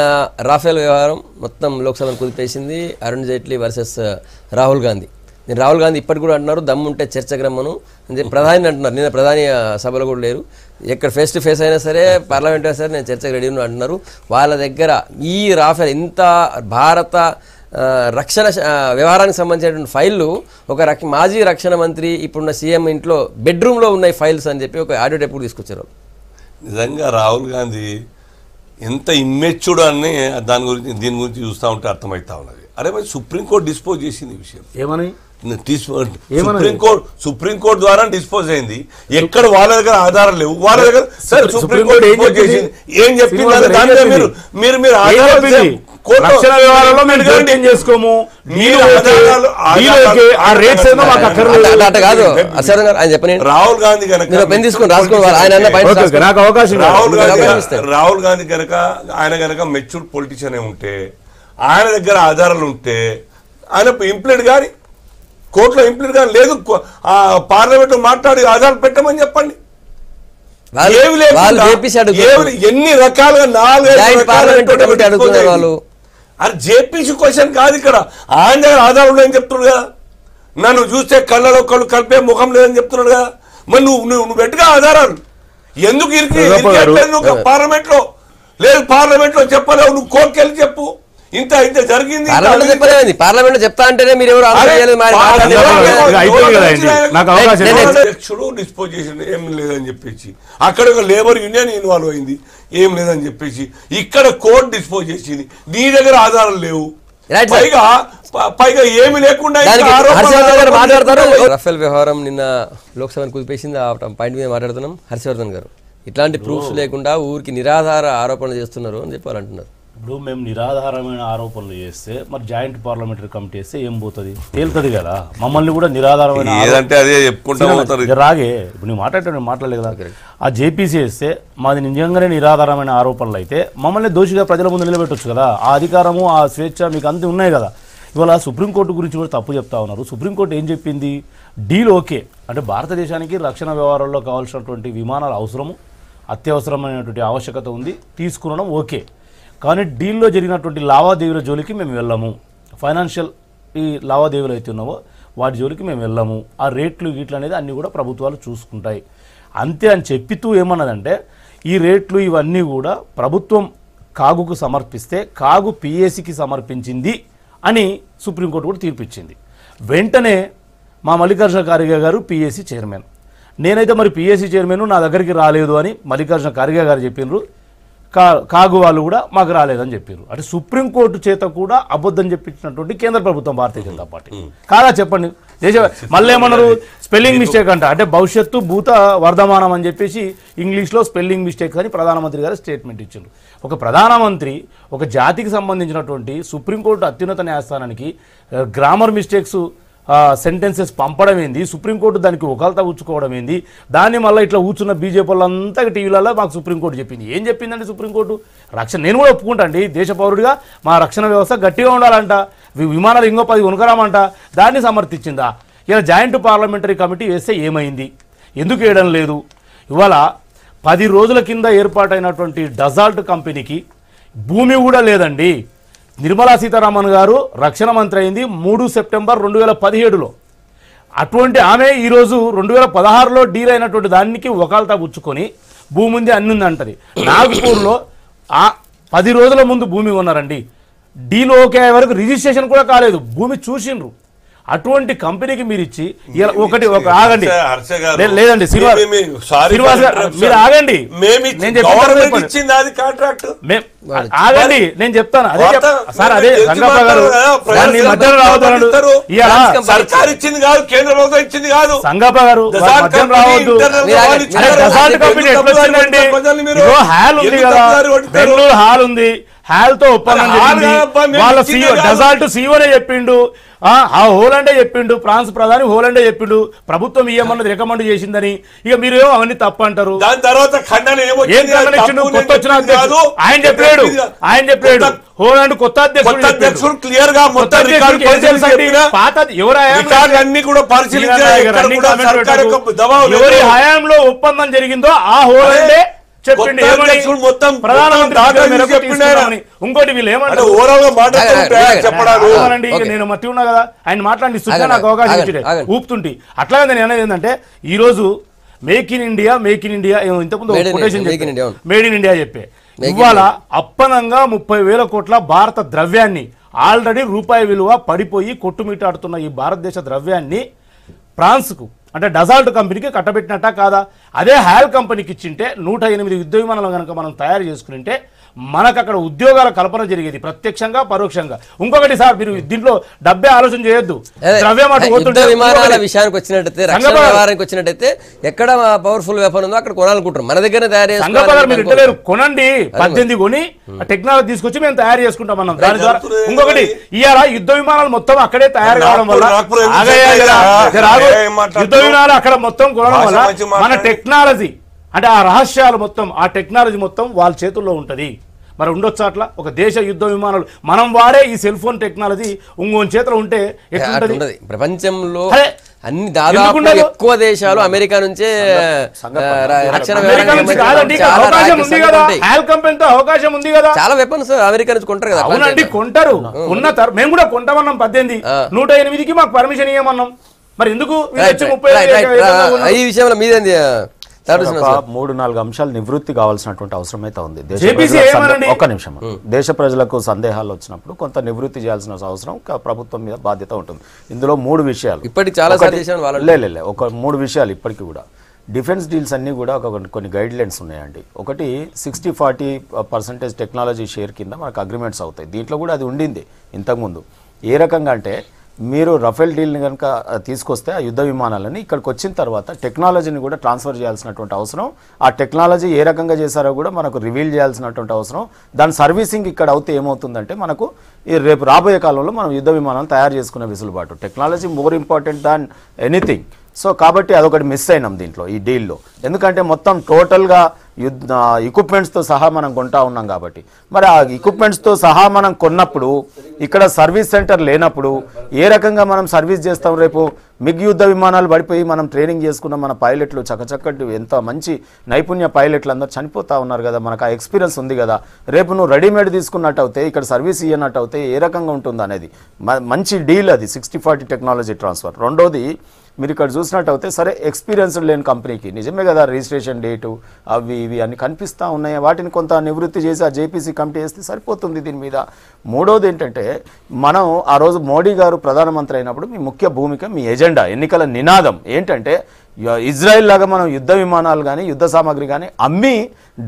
రాఫేల్ వ్యవహారం మొత్తం లోక్సభను కుదిపేసింది. అరుణ్ జైట్లీ వర్సెస్ రాహుల్ గాంధీ. నేను రాహుల్ గాంధీ ఇప్పటికి కూడా అంటున్నారు దమ్ముంటే చర్చకు రమ్మను అని చెప్పి ప్రధాని అంటున్నారు. నిన్న ప్రధాని సభలో కూడా లేరు. ఎక్కడ ఫేస్ టు ఫేస్ అయినా సరే, పార్లమెంట్ అయినా సరే నేను చర్చకు రెడీ అంటున్నారు. వాళ్ళ దగ్గర ఈ రాఫేల్ ఇంత భారత రక్షణ వ్యవహారానికి సంబంధించినటువంటి ఫైళ్ళు ఒక మాజీ రక్షణ మంత్రి ఇప్పుడున్న సీఎం ఇంట్లో బెడ్రూమ్లో ఉన్నాయి ఫైల్స్ అని చెప్పి ఒక ఆడియో టేప్ కూడా తీసుకొచ్చారు. నిజంగా రాహుల్ గాంధీ ఎంత ఇమ్మెచ్యూర్డ్ అని దీని గురించి చూస్తూ ఉంటే అర్థమవుతా ఉన్నది. అరే మరి సుప్రీంకోర్టు డిస్పోజ్ చేసింది ఈ విషయం. ఏమని? సుప్రీంకోర్టు ద్వారా డిస్పోజ్ అయింది. ఎక్కడ వాళ్ళ దగ్గర ఆధారాలు లేవు. వాళ్ళ దగ్గర సుప్రీంకోర్టు డిస్పోజ్ చేసింది. ఏం చెప్పింది? చేసుకోము రాహుల్ గాంధీ కనుక ఆయన కనుక మెచ్యూర్డ్ పొలిటీషియన్ ఉంటే, ఆయన దగ్గర ఆధారాలు ఉంటే ఆయన ఇంప్లీడ్ కానీ కోర్టులో ఇంప్లీడ్ కానీ లేదు, పార్లమెంట్ మాట్లాడి ఆధారాలు పెట్టమని చెప్పండి. ఎన్ని రకాలుగా 4 వాళ్ళు అది జేపీసీ క్వశ్చన్ కాదు ఇక్కడ. ఆయన దగ్గర ఆధారం లేదని చెప్తున్నాడు కదా, నన్ను చూస్తే కళ్ళలో కళ్ళు కలిపే ముఖం లేదని చెప్తున్నాడు కదా. మరి నువ్వు పెట్టుగా ఆధారాలు ఎందుకు ఇరికి పార్లమెంట్ లో లేదు, పార్లమెంట్ లో చెప్పలేవు, నువ్వు కోర్టుకి వెళ్ళి చెప్పు. ఇంత ఇంత జరిగింది పార్లమెంట్ చెప్తా అంటేనే మీరు ఎవరు అధ్యక్షుడు డిస్పోజ్ చేసింది ఏం లేదని చెప్పేసి, అక్కడ ఒక లేబర్ యూనియన్ ఇన్వాల్వ్ అయింది ఏం లేదని చెప్పేసి, ఇక్కడ కోర్టు డిస్పోజ్ చేసింది, నీ దగ్గర ఆధారాలు లేవు, పైగా ఏమి లేకుండా మాట్లాడతారు. రఫేల్ వ్యవహారం నిన్న లోక్సభను కుదిపేసింది, ఆ పాయింట్ మీద మాట్లాడుతున్నాం. హర్షవర్ధన్ గారు ఇట్లాంటి ప్రూఫ్స్ లేకుండా ఊరికి నిరాధార ఆరోపణలు చేస్తున్నారు అని చెప్పాలంటున్నారు. ఇప్పుడు మేము నిరాధారమైన ఆరోపణలు చేస్తే మరి జాయింట్ పార్లమెంటరీ కమిటీ వేస్తే ఏం పోతుంది, తేలుతుంది కదా. మమ్మల్ని కూడా నిరాధారమైన రాగే ఇప్పుడు నేను మాట్లాడలేదు కదా. ఆ జేపీసీ వేస్తే మాది నిజంగానే నిరాధారమైన ఆరోపణలు అయితే మమ్మల్ని దోషిగా ప్రజల ముందు నిలబెట్టొచ్చు కదా. ఆ అధికారము ఆ స్వేచ్ఛ మీకు అంతే ఉన్నాయి కదా. ఇవాళ సుప్రీంకోర్టు గురించి కూడా తప్పు చెప్తా ఉన్నారు. సుప్రీంకోర్టు ఏం చెప్పింది, డీల్ ఓకే అంటే భారతదేశానికి రక్షణ వ్యవహారాల్లో కావాల్సినటువంటి విమానాల అవసరము అత్యవసరమైనటువంటి ఆవశ్యకత ఉంది, తీసుకునడం ఓకే. కానీ డీల్లో జరిగినటువంటి లావాదేవీల జోలికి మేము వెళ్ళము, ఫైనాన్షియల్ ఈ లావాదేవీలు అయితే ఉన్నావో వాటి జోలికి మేము వెళ్ళము, ఆ రేట్లు గీట్లు అనేది అన్నీ కూడా ప్రభుత్వాలు చూసుకుంటాయి అంతే అని చెప్పితూ ఏమన్నదంటే ఈ రేట్లు ఇవన్నీ కూడా ప్రభుత్వం కాగుకు సమర్పిస్తే కాగు పిఏసీకి సమర్పించింది అని సుప్రీంకోర్టు కూడా తీర్పిచ్చింది. వెంటనే మా మల్లికార్జున ఖార్గే గారు పిఏసీ చైర్మన్, నేనైతే మరి పిఏసీ చైర్మన్ నా దగ్గరికి రాలేదు అని మల్లికార్జున ఖార్గే గారు చెప్పినారు. కాగు వాళ్ళు కూడా మాకు రాలేదని చెప్పారు. అంటే సుప్రీంకోర్టు చేత కూడా అబద్ధం చెప్పించినటువంటి కేంద్ర ప్రభుత్వం భారతీయ జనతా పార్టీ కాదా చెప్పండి. మళ్ళీ ఏమన్నారు, స్పెల్లింగ్ మిస్టేక్ అంట, అంటే భవిష్యత్తు భూత వర్ధమానం అని చెప్పేసి ఇంగ్లీష్లో స్పెల్లింగ్ మిస్టేక్ అని ప్రధానమంత్రి గారు స్టేట్మెంట్ ఇచ్చారు. ఒక ప్రధానమంత్రి ఒక జాతికి సంబంధించినటువంటి సుప్రీంకోర్టు అత్యున్నత న్యాయస్థానానికి గ్రామర్ మిస్టేక్స్ సెంటెన్సెస్ పంపడం ఏంది, సుప్రీంకోర్టు దానికి ఒకల్తా ఊచుకోవడం ఏంది, దాన్ని మళ్ళీ ఇట్లా ఊచున్న బీజేపీ వాళ్ళంతా టీవీలలో మాకు సుప్రీంకోర్టు చెప్పింది. ఏం చెప్పిందండి సుప్రీంకోర్టు? రక్షణ నేను కూడా ఒప్పుకుంటా అండి, దేశ పౌరుడిగా మా రక్షణ వ్యవస్థ గట్టిగా ఉండాలంట, విమానాలు ఇంకో 10 కొనుకరామంట, దాన్ని సమర్థించిందా? ఇలా జాయింట్ పార్లమెంటరీ కమిటీ వేస్తే ఏమైంది, ఎందుకు వేయడం లేదు? ఇవాళ 10 రోజుల కింద ఏర్పాటైనటువంటి డజాల్ట్ కంపెనీకి భూమి కూడా లేదండి. నిర్మలా సీతారామన్ గారు రక్షణ మంత్రి అయింది 3 సెప్టెంబర్ 2017లో. అటువంటి ఆమె ఈరోజు 2016లో డీల్ అయినటువంటి దానికి ఒకల్తా పుచ్చుకొని భూమి ఉంది అన్ని ఉంది అంటది. నాగపూర్లో 10 రోజుల ముందు భూమి కొన్నారండి, డీల్ ఓకే అయ్యే వరకు రిజిస్ట్రేషన్ కూడా కాలేదు, భూమి చూసిండ్రు. అటువంటి కంపెనీకి మీరు ఇచ్చి ఒకటి ఆగండి, లేదండి శ్రీనివాస్ గారు మీరు ఆగండి, ఆగండి నేను చెప్తాను. అదే సార్, అదే సంగప్ప గారు మధ్యలో రావద్దు, సంగప్ప గారు మధ్యం రావద్దు. డజాల్ట్ కంపెనీ ఎట్లా వచ్చిందండి? హాల్ ఉంది కదా, బెంగళూరు హాల్ ఉంది, హాల్ తో ఒప్పందం జరిగింది. వాళ్ళ సీఓ డజాల్ట్ సీఓనే చెప్పిండు, ఆ హోలండే చెప్పిండు, ఫ్రాన్స్ ప్రధాని హోలండే చెప్పిండు ప్రభుత్వం ఏమన్నది రికమెండ్ చేసిందని. ఇక మీరు ఏమో అవన్నీ తప్పు అంటారు. దాని తర్వాత కొత్త వచ్చిన ఆయన చెప్పాడు హోలాండ్ కొత్త అధ్యక్షుడు క్లియర్ గా ఎవరి హయాంలో ఒప్పందం జరిగిందో ఆ హోలాండే చెప్పిండు. ఇంకోటి వీళ్ళు ఏమంటారు, నేను మట్టి ఉన్నా కదా ఆయన మాట్లాడి సుఖంగా నాకు అవకాశం ఇచ్చి ఊపుతుంటే. అట్లాగే నేను అనేది ఏంటంటే ఈ రోజు మేక్ ఇన్ ఇండియా ఇంతకుముందు మేడ్ ఇన్ ఇండియా చెప్పే ఇవాళ అప్పనంగా 30,000 కోట్ల భారత ద్రవ్యాన్ని ఆల్రెడీ రూపాయి విలువ పడిపోయి కొట్టుమిట్టాడుతున్న ఈ భారతదేశ ద్రవ్యాన్ని ఫ్రాన్స్కు అంటే డజాల్ట్ కంపెనీకి కట్టబెట్టినట్టా కాదా? అదే హాల్ కంపెనీకి ఇచ్చింటే 108 యుద్ధ విమానాలు కనుక మనం తయారు చేసుకుంటే మనకు అక్కడ ఉద్యోగాల కల్పన జరిగేది ప్రత్యక్షంగా పరోక్షంగా. ఇంకొకటి సార్, మీరు దీంట్లో డబ్బే ఆలోచన చేయొద్దు. ద్రవ్యం విమానాల విషయానికి వచ్చినట్టయితే ఎక్కడ పవర్ఫుల్ వెపన్ ఉందో అక్కడ కొనాలనుకుంటారు, మన దగ్గర తయారు చేస్తారు. కొనండి, 18 కొని టెక్నాలజీ తీసుకొచ్చి మేము తయారు చేసుకుంటాం అన్నాం. దాని ద్వారా ఇంకొకటి ఇవాళ యుద్ధ విమానాలు మొత్తం అక్కడే తయారు కావడం వల్ల యుద్ధ విమానాలు అక్కడ మొత్తం కొనడం వల్ల మన టెక్నాలజీ అంటే ఆ రహస్యాలు మొత్తం ఆ టెక్నాలజీ మొత్తం వాళ్ళ చేతుల్లో ఉంటుంది. మరి ఉండొచ్చు అట్లా ఒక దేశ యుద్ధ విమానాలు మనం వాడే ఈ సెల్ ఫోన్ టెక్నాలజీ ఇంకోని చేతిలో ఉంటే ఎట్లుంటది? ప్రపంచంలో అన్ని దాదాపు ఎక్కువ దేశాలు అమెరికా నుంచే రక్షణ అవకాశం ఉంది కదా, చాలా వెపన్స్ అమెరికా నుంచి కొంటారు కదా. అవునండి, కొంటారు. మేము కూడా కొంటామన్నాం 18, 108కి మాకు పర్మిషన్ ఇవ్వమన్నాం. మరి ఎందుకు ఈ విషయంలో మీదేంది? 3-4 అంశాలు నివృత్తి కావాల్సినటువంటి అవసరం అయితే ఉంది. ఒక్క నిమిషం. దేశ ప్రజలకు సందేహాలు వచ్చినప్పుడు కొంత నివృత్తి చేయాల్సిన అవసరం ప్రభుత్వం మీద బాధ్యత ఉంటుంది. ఇందులో 3 విషయాలు ఇప్పటికి చాలా ఒక 3 విషయాలు ఇప్పటికీ కూడా డిఫెన్స్ డీల్స్ అన్నీ కూడా కొన్ని గైడ్ లైన్స్ ఉన్నాయండి. ఒకటి 60-40% టెక్నాలజీ షేర్ కింద మనకు అగ్రిమెంట్స్ అవుతాయి. దీంట్లో కూడా అది ఉండింది ఇంతకుముందు. ఏ రకంగా అంటే మీరు రఫేల్ డీల్ని కనుక తీసుకొస్తే ఆ యుద్ధ విమానాలని ఇక్కడికి వచ్చిన తర్వాత టెక్నాలజీని కూడా ట్రాన్స్ఫర్ చేయాల్సినటువంటి అవసరం, ఆ టెక్నాలజీ ఏ రకంగా చేశారో కూడా మనకు రివీల్ చేయాల్సినటువంటి అవసరం, దాని సర్వీసింగ్ ఇక్కడ అవుతే ఏమవుతుందంటే మనకు రేపు రాబోయే కాలంలో మనం యుద్ధ విమానాలు తయారు చేసుకునే వెసులుబాటు. Technology more important than anything. So కాబట్టి అదొకటి మిస్ అయినాం దీంట్లో, ఈ డీల్లో. ఎందుకంటే మొత్తం టోటల్గా ఎక్విప్మెంట్స్తో సహా మనం కొంటా ఉన్నాం కాబట్టి. మరి ఆ ఎక్విప్మెంట్స్తో సహా మనం కొన్నప్పుడు ఇక్కడ సర్వీస్ సెంటర్ లేనప్పుడు ఏ రకంగా మనం సర్వీస్ చేస్తాం? రేపు మిగ్ యుద్ధ విమానాలు పడిపోయి మనం ట్రైనింగ్ చేసుకున్న మన పైలట్లు చక్కటి ఎంత మంచి నైపుణ్య పైలట్లు అందరూ చనిపోతూ ఉన్నారు కదా. మనకు ఆ ఎక్స్పీరియన్స్ ఉంది కదా. రేపు నువ్వు రెడీమేడ్ తీసుకున్నట్టు అవుతే, ఇక్కడ సర్వీస్ ఇవ్వనట్టు అవుతే ఏ రకంగా ఉంటుంది అనేది మంచి డీల్ అది 60-40 టెక్నాలజీ ట్రాన్స్ఫర్. రెండోది, మీరు ఇక్కడ చూసినట్టు అయితే సరే ఎక్స్పీరియన్స్ లేని కంపెనీకి నిజమే కదా రిజిస్ట్రేషన్ డేటు అవి ఇవి అన్ని కనిపిస్తూ ఉన్నాయి, వాటిని కొంత నివృత్తి చేసి ఆ జేపీసీ కమిటీ వేస్తే సరిపోతుంది దీని మీద. మూడోది ఏంటంటే, మనం ఆ రోజు మోడీ గారు ప్రధానమంత్రి అయినప్పుడు మీ ముఖ్య భూమిక, మీ ఎజెండా, ఎన్నికల నినాదం ఏంటంటే ఇజ్రాయెల్ లాగా మనం యుద్ధ విమానాలు కానీ యుద్ధ సామాగ్రి కానీ అమ్మి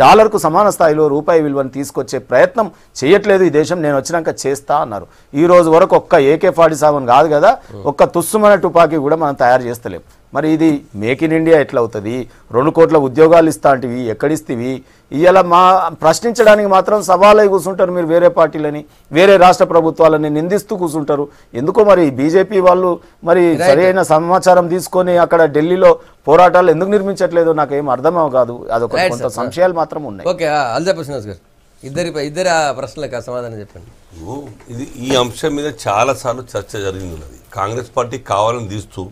డాలర్కు సమాన స్థాయిలో రూపాయి విలువను తీసుకొచ్చే ప్రయత్నం చేయట్లేదు ఈ దేశం, నేను వచ్చినాక చేస్తా అన్నారు. ఈ రోజు వరకు ఒక్క AK-47 కాదు కదా, ఒక్క తుస్సుమైన తుపాకీ కూడా మనం తయారు చేస్తలేం. మరి ఇది మేక్ ఇన్ ఇండియా ఎట్లా అవుతుంది? 2 కోట్ల ఉద్యోగాలు ఇస్తా అంటివి, ఎక్కడిస్తేవి? ఇవాళ మా ప్రశ్నించడానికి మాత్రం సవాలై కూర్చుంటారు మీరు. వేరే పార్టీలని, వేరే రాష్ట్ర ప్రభుత్వాలని నిందిస్తూ కూర్చుంటారు. ఎందుకో మరి బీజేపీ వాళ్ళు మరి సరైన సమాచారం తీసుకొని అక్కడ ఢిల్లీలో పోరాటాలు ఎందుకు నిర్మించట్లేదు నాకేం అర్థమవు కాదు. అదొక కొంత సంశయాలు మాత్రం ఉన్నాయి. ఓకే, ఇద్దరి ప్రశ్నలకు సమాధానం చెప్పండి. ఇది ఈ అంశం మీద చాలాసార్లు చర్చ జరిగింది ఉన్నది. కాంగ్రెస్ పార్టీ కావాలని తీస్తూ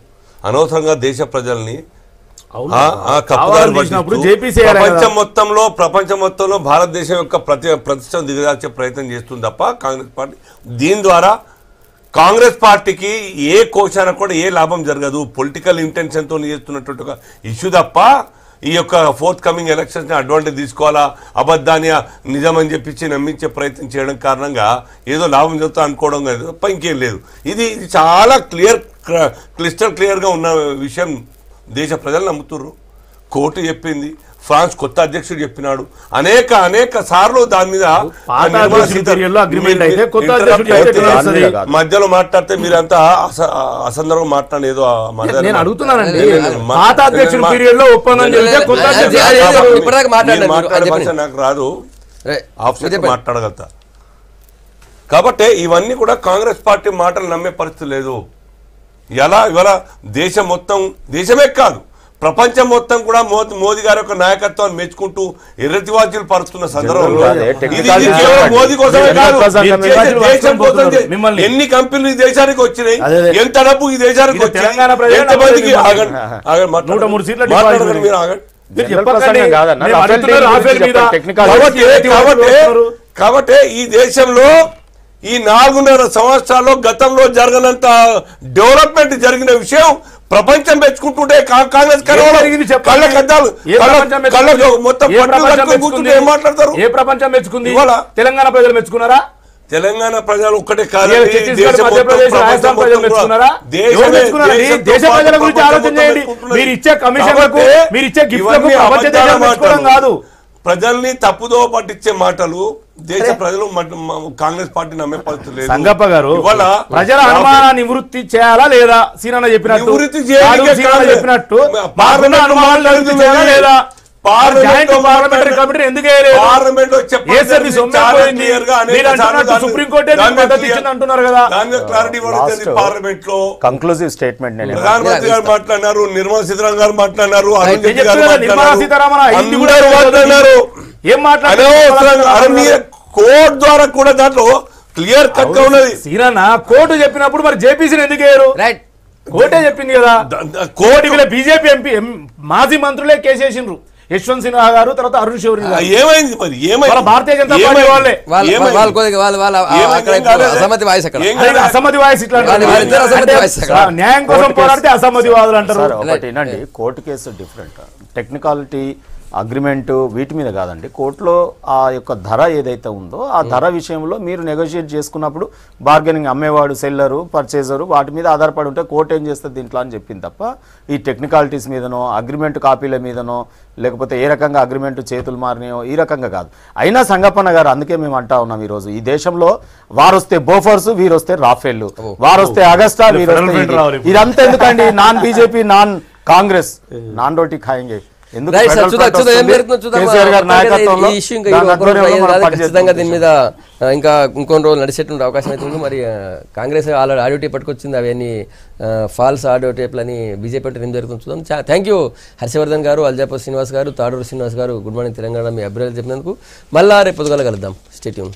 అనవసరంగా దేశ ప్రజల్ని ప్రపంచం మొత్తంలో భారతదేశం యొక్క ప్రతిష్టను దిగజార్చే ప్రయత్నం చేస్తుంది తప్ప కాంగ్రెస్ పార్టీ దీని ద్వారా కాంగ్రెస్ పార్టీకి ఏ కోశాన కూడా ఏ లాభం జరగదు. పొలిటికల్ ఇంటెన్షన్తో చేస్తున్నటువంటి ఒక ఇష్యూ తప్ప ఈ యొక్క ఫోర్త్ కమింగ్ ఎలక్షన్స్ ని అడ్వాంటేజ్ తీసుకోవాలా, అబద్ధాన్ని నిజమని చెప్పించి నమ్మించే ప్రయత్నం చేయడం కారణంగా ఏదో లాభం జరుగుతా అనుకోవడం తప్ప ఇంకేం లేదు. ఇది చాలా క్లిస్టర్ క్లియర్గా ఉన్న విషయం. దేశ ప్రజలు నమ్ముతున్నారు. కోర్టు చెప్పింది, ఫ్రాన్స్ కొత్త అధ్యక్షుడు చెప్పినాడు, అనేక సార్లు దాని మీద మధ్యలో మాట్లాడితే మీరంతా అసందర్భం మాట్లాడేదో నాకు రాదు, మాట్లాడగలుగుతా. కాబట్టి ఇవన్నీ కూడా కాంగ్రెస్ పార్టీ మాటలు నమ్మే పరిస్థితి లేదు. ఇవాళ దేశమే కాదు ప్రపంచం మొత్తం కూడా మోదీ గారి యొక్క నాయకత్వాన్ని మెచ్చుకుంటూ ఎర్రతివాజీలు పరుస్తున్న సందర్భంలో మోదీ కోసమే కాదు, దేశం కోసం ఎన్ని కంపెనీలు ఈ దేశానికి వచ్చినాయి, ఎంత డబ్బు ఈ దేశానికి వచ్చింది, ఎంతమందికి కాబట్టి ఈ దేశంలో ఈ 4.5 సంవత్సరాల్లో గతంలో జరగనంత డెవలప్మెంట్ జరిగిన విషయం ప్రపంచం మెచ్చుకుంటుంటే కాంగ్రెస్ మొత్తం ఏం మాట్లాడతారు? ఏ ప్రపంచం మెచ్చుకుంది? తెలంగాణ ప్రజలు మెచ్చుకున్నారా? తెలంగాణ ప్రజలు ఒక్కటే కాదు, దేశ ప్రజల గురించి ఆలోచన చేయండి. మీరు ఇచ్చే కమిషన్లకు, మీరు ఇచ్చే గిఫ్ట్లకు కాదు, ప్రజల్ని తప్పుదో పట్టించే మాటలు దేశ ప్రజలు కాంగ్రెస్ పార్టీ నమ్మే పరిస్థితి లేదు. సంగప్ప గారు, ప్రజల అనుమానాన్ని నివృత్తి చేయాలా లేదా? సీనన్న చెప్పినట్టు కంక్లూజివ్ స్టేట్మెంట్ ప్రధానమంత్రి గారు మాట్లాడినారు, నిర్మలా సీతారామన్ గారు మాట్లాడినారు, ఏం మాట్లాడారు? కోర్టు ద్వారా కూడా దాంట్లో క్లియర్ కట్ గా ఉన్నది. సీనన్న కోర్టు చెప్పినప్పుడు మరి జేపీసీని ఎందుకు వేయరు? కోర్టే చెప్పింది కదా. కోర్టు వీళ్ళ బీజేపీ ఎంపీ మాజీ మంత్రులే కేసేసిండ్రు. యశ్వంత్ సిన్హా గారు, తర్వాత అరుణ్ శౌరి గారు. ఏమైంది మరి? ఏమైంది? భారతీయ జనతా పార్టీ వాళ్ళే అసమ్మతి వాయిస్ అక్కడ అసమ్మతి వాయిస్ ఇట్లా న్యాయం కోసం పోరాడితే అసమ్మతి వాదులు అంటారు. ఒకటి వినండి, court case different, technicality agreement వీటి మీద కాదండి. కోర్టులో ఆ యొక్క ధర ఏదైతే ఉందో ఆ ధర విషయంలో మీరు నెగోషియేట్ చేసుకున్నప్పుడు బార్గెనింగ్, అమ్మేవాడు సెల్లరు పర్చేజరు వాటి మీద ఆధారపడి ఉంటే కోర్టు ఏం చేస్తుంది దీంట్లో అని చెప్పింది తప్ప ఈ టెక్నికాలిటీస్ మీదనో అగ్రిమెంట్ కాపీల మీదనో లేకపోతే ఏ రకంగా అగ్రిమెంట్ చేతులు మారినాయో ఈ రకంగా కాదు. అయినా సంగప్పన్న గారు, అందుకే మేము అంటా ఉన్నాం ఈరోజు ఈ దేశంలో వారొస్తే బోఫర్స్, వీరొస్తే రాఫెల్, వారొస్తే అగస్టా, వీరొస్తే ఇదంతా ఎందుకండి? Non BJP non Congress naan రోటీ ఖాయింగే. ఖచ్చితంగా దీని మీద ఇంకా ఇంకొన్ని రోజులు నడిచేటువంటి అవకాశం అయితే ఉంది. మరి కాంగ్రెస్ ఆల్రెడీ ఆడియో టేప్ పట్టుకొచ్చింది, అవన్నీ ఫాల్స్ ఆడియో టేప్లని బీజేపీ అంటే ఏం జరుగుతుంది చూద్దాం. థ్యాంక్ యూ హర్షవర్ధన్ గారు, అల్జాపూర్ శ్రీనివాస్ గారు, తాడూరు శ్రీనివాస్ గారు. గుడ్ మార్నింగ్ తెలంగాణ మీ అభిప్రాయాలు చెప్పినందుకు. మళ్ళా రేపు పొద్దుగాల కలుద్దాం. Stay tune.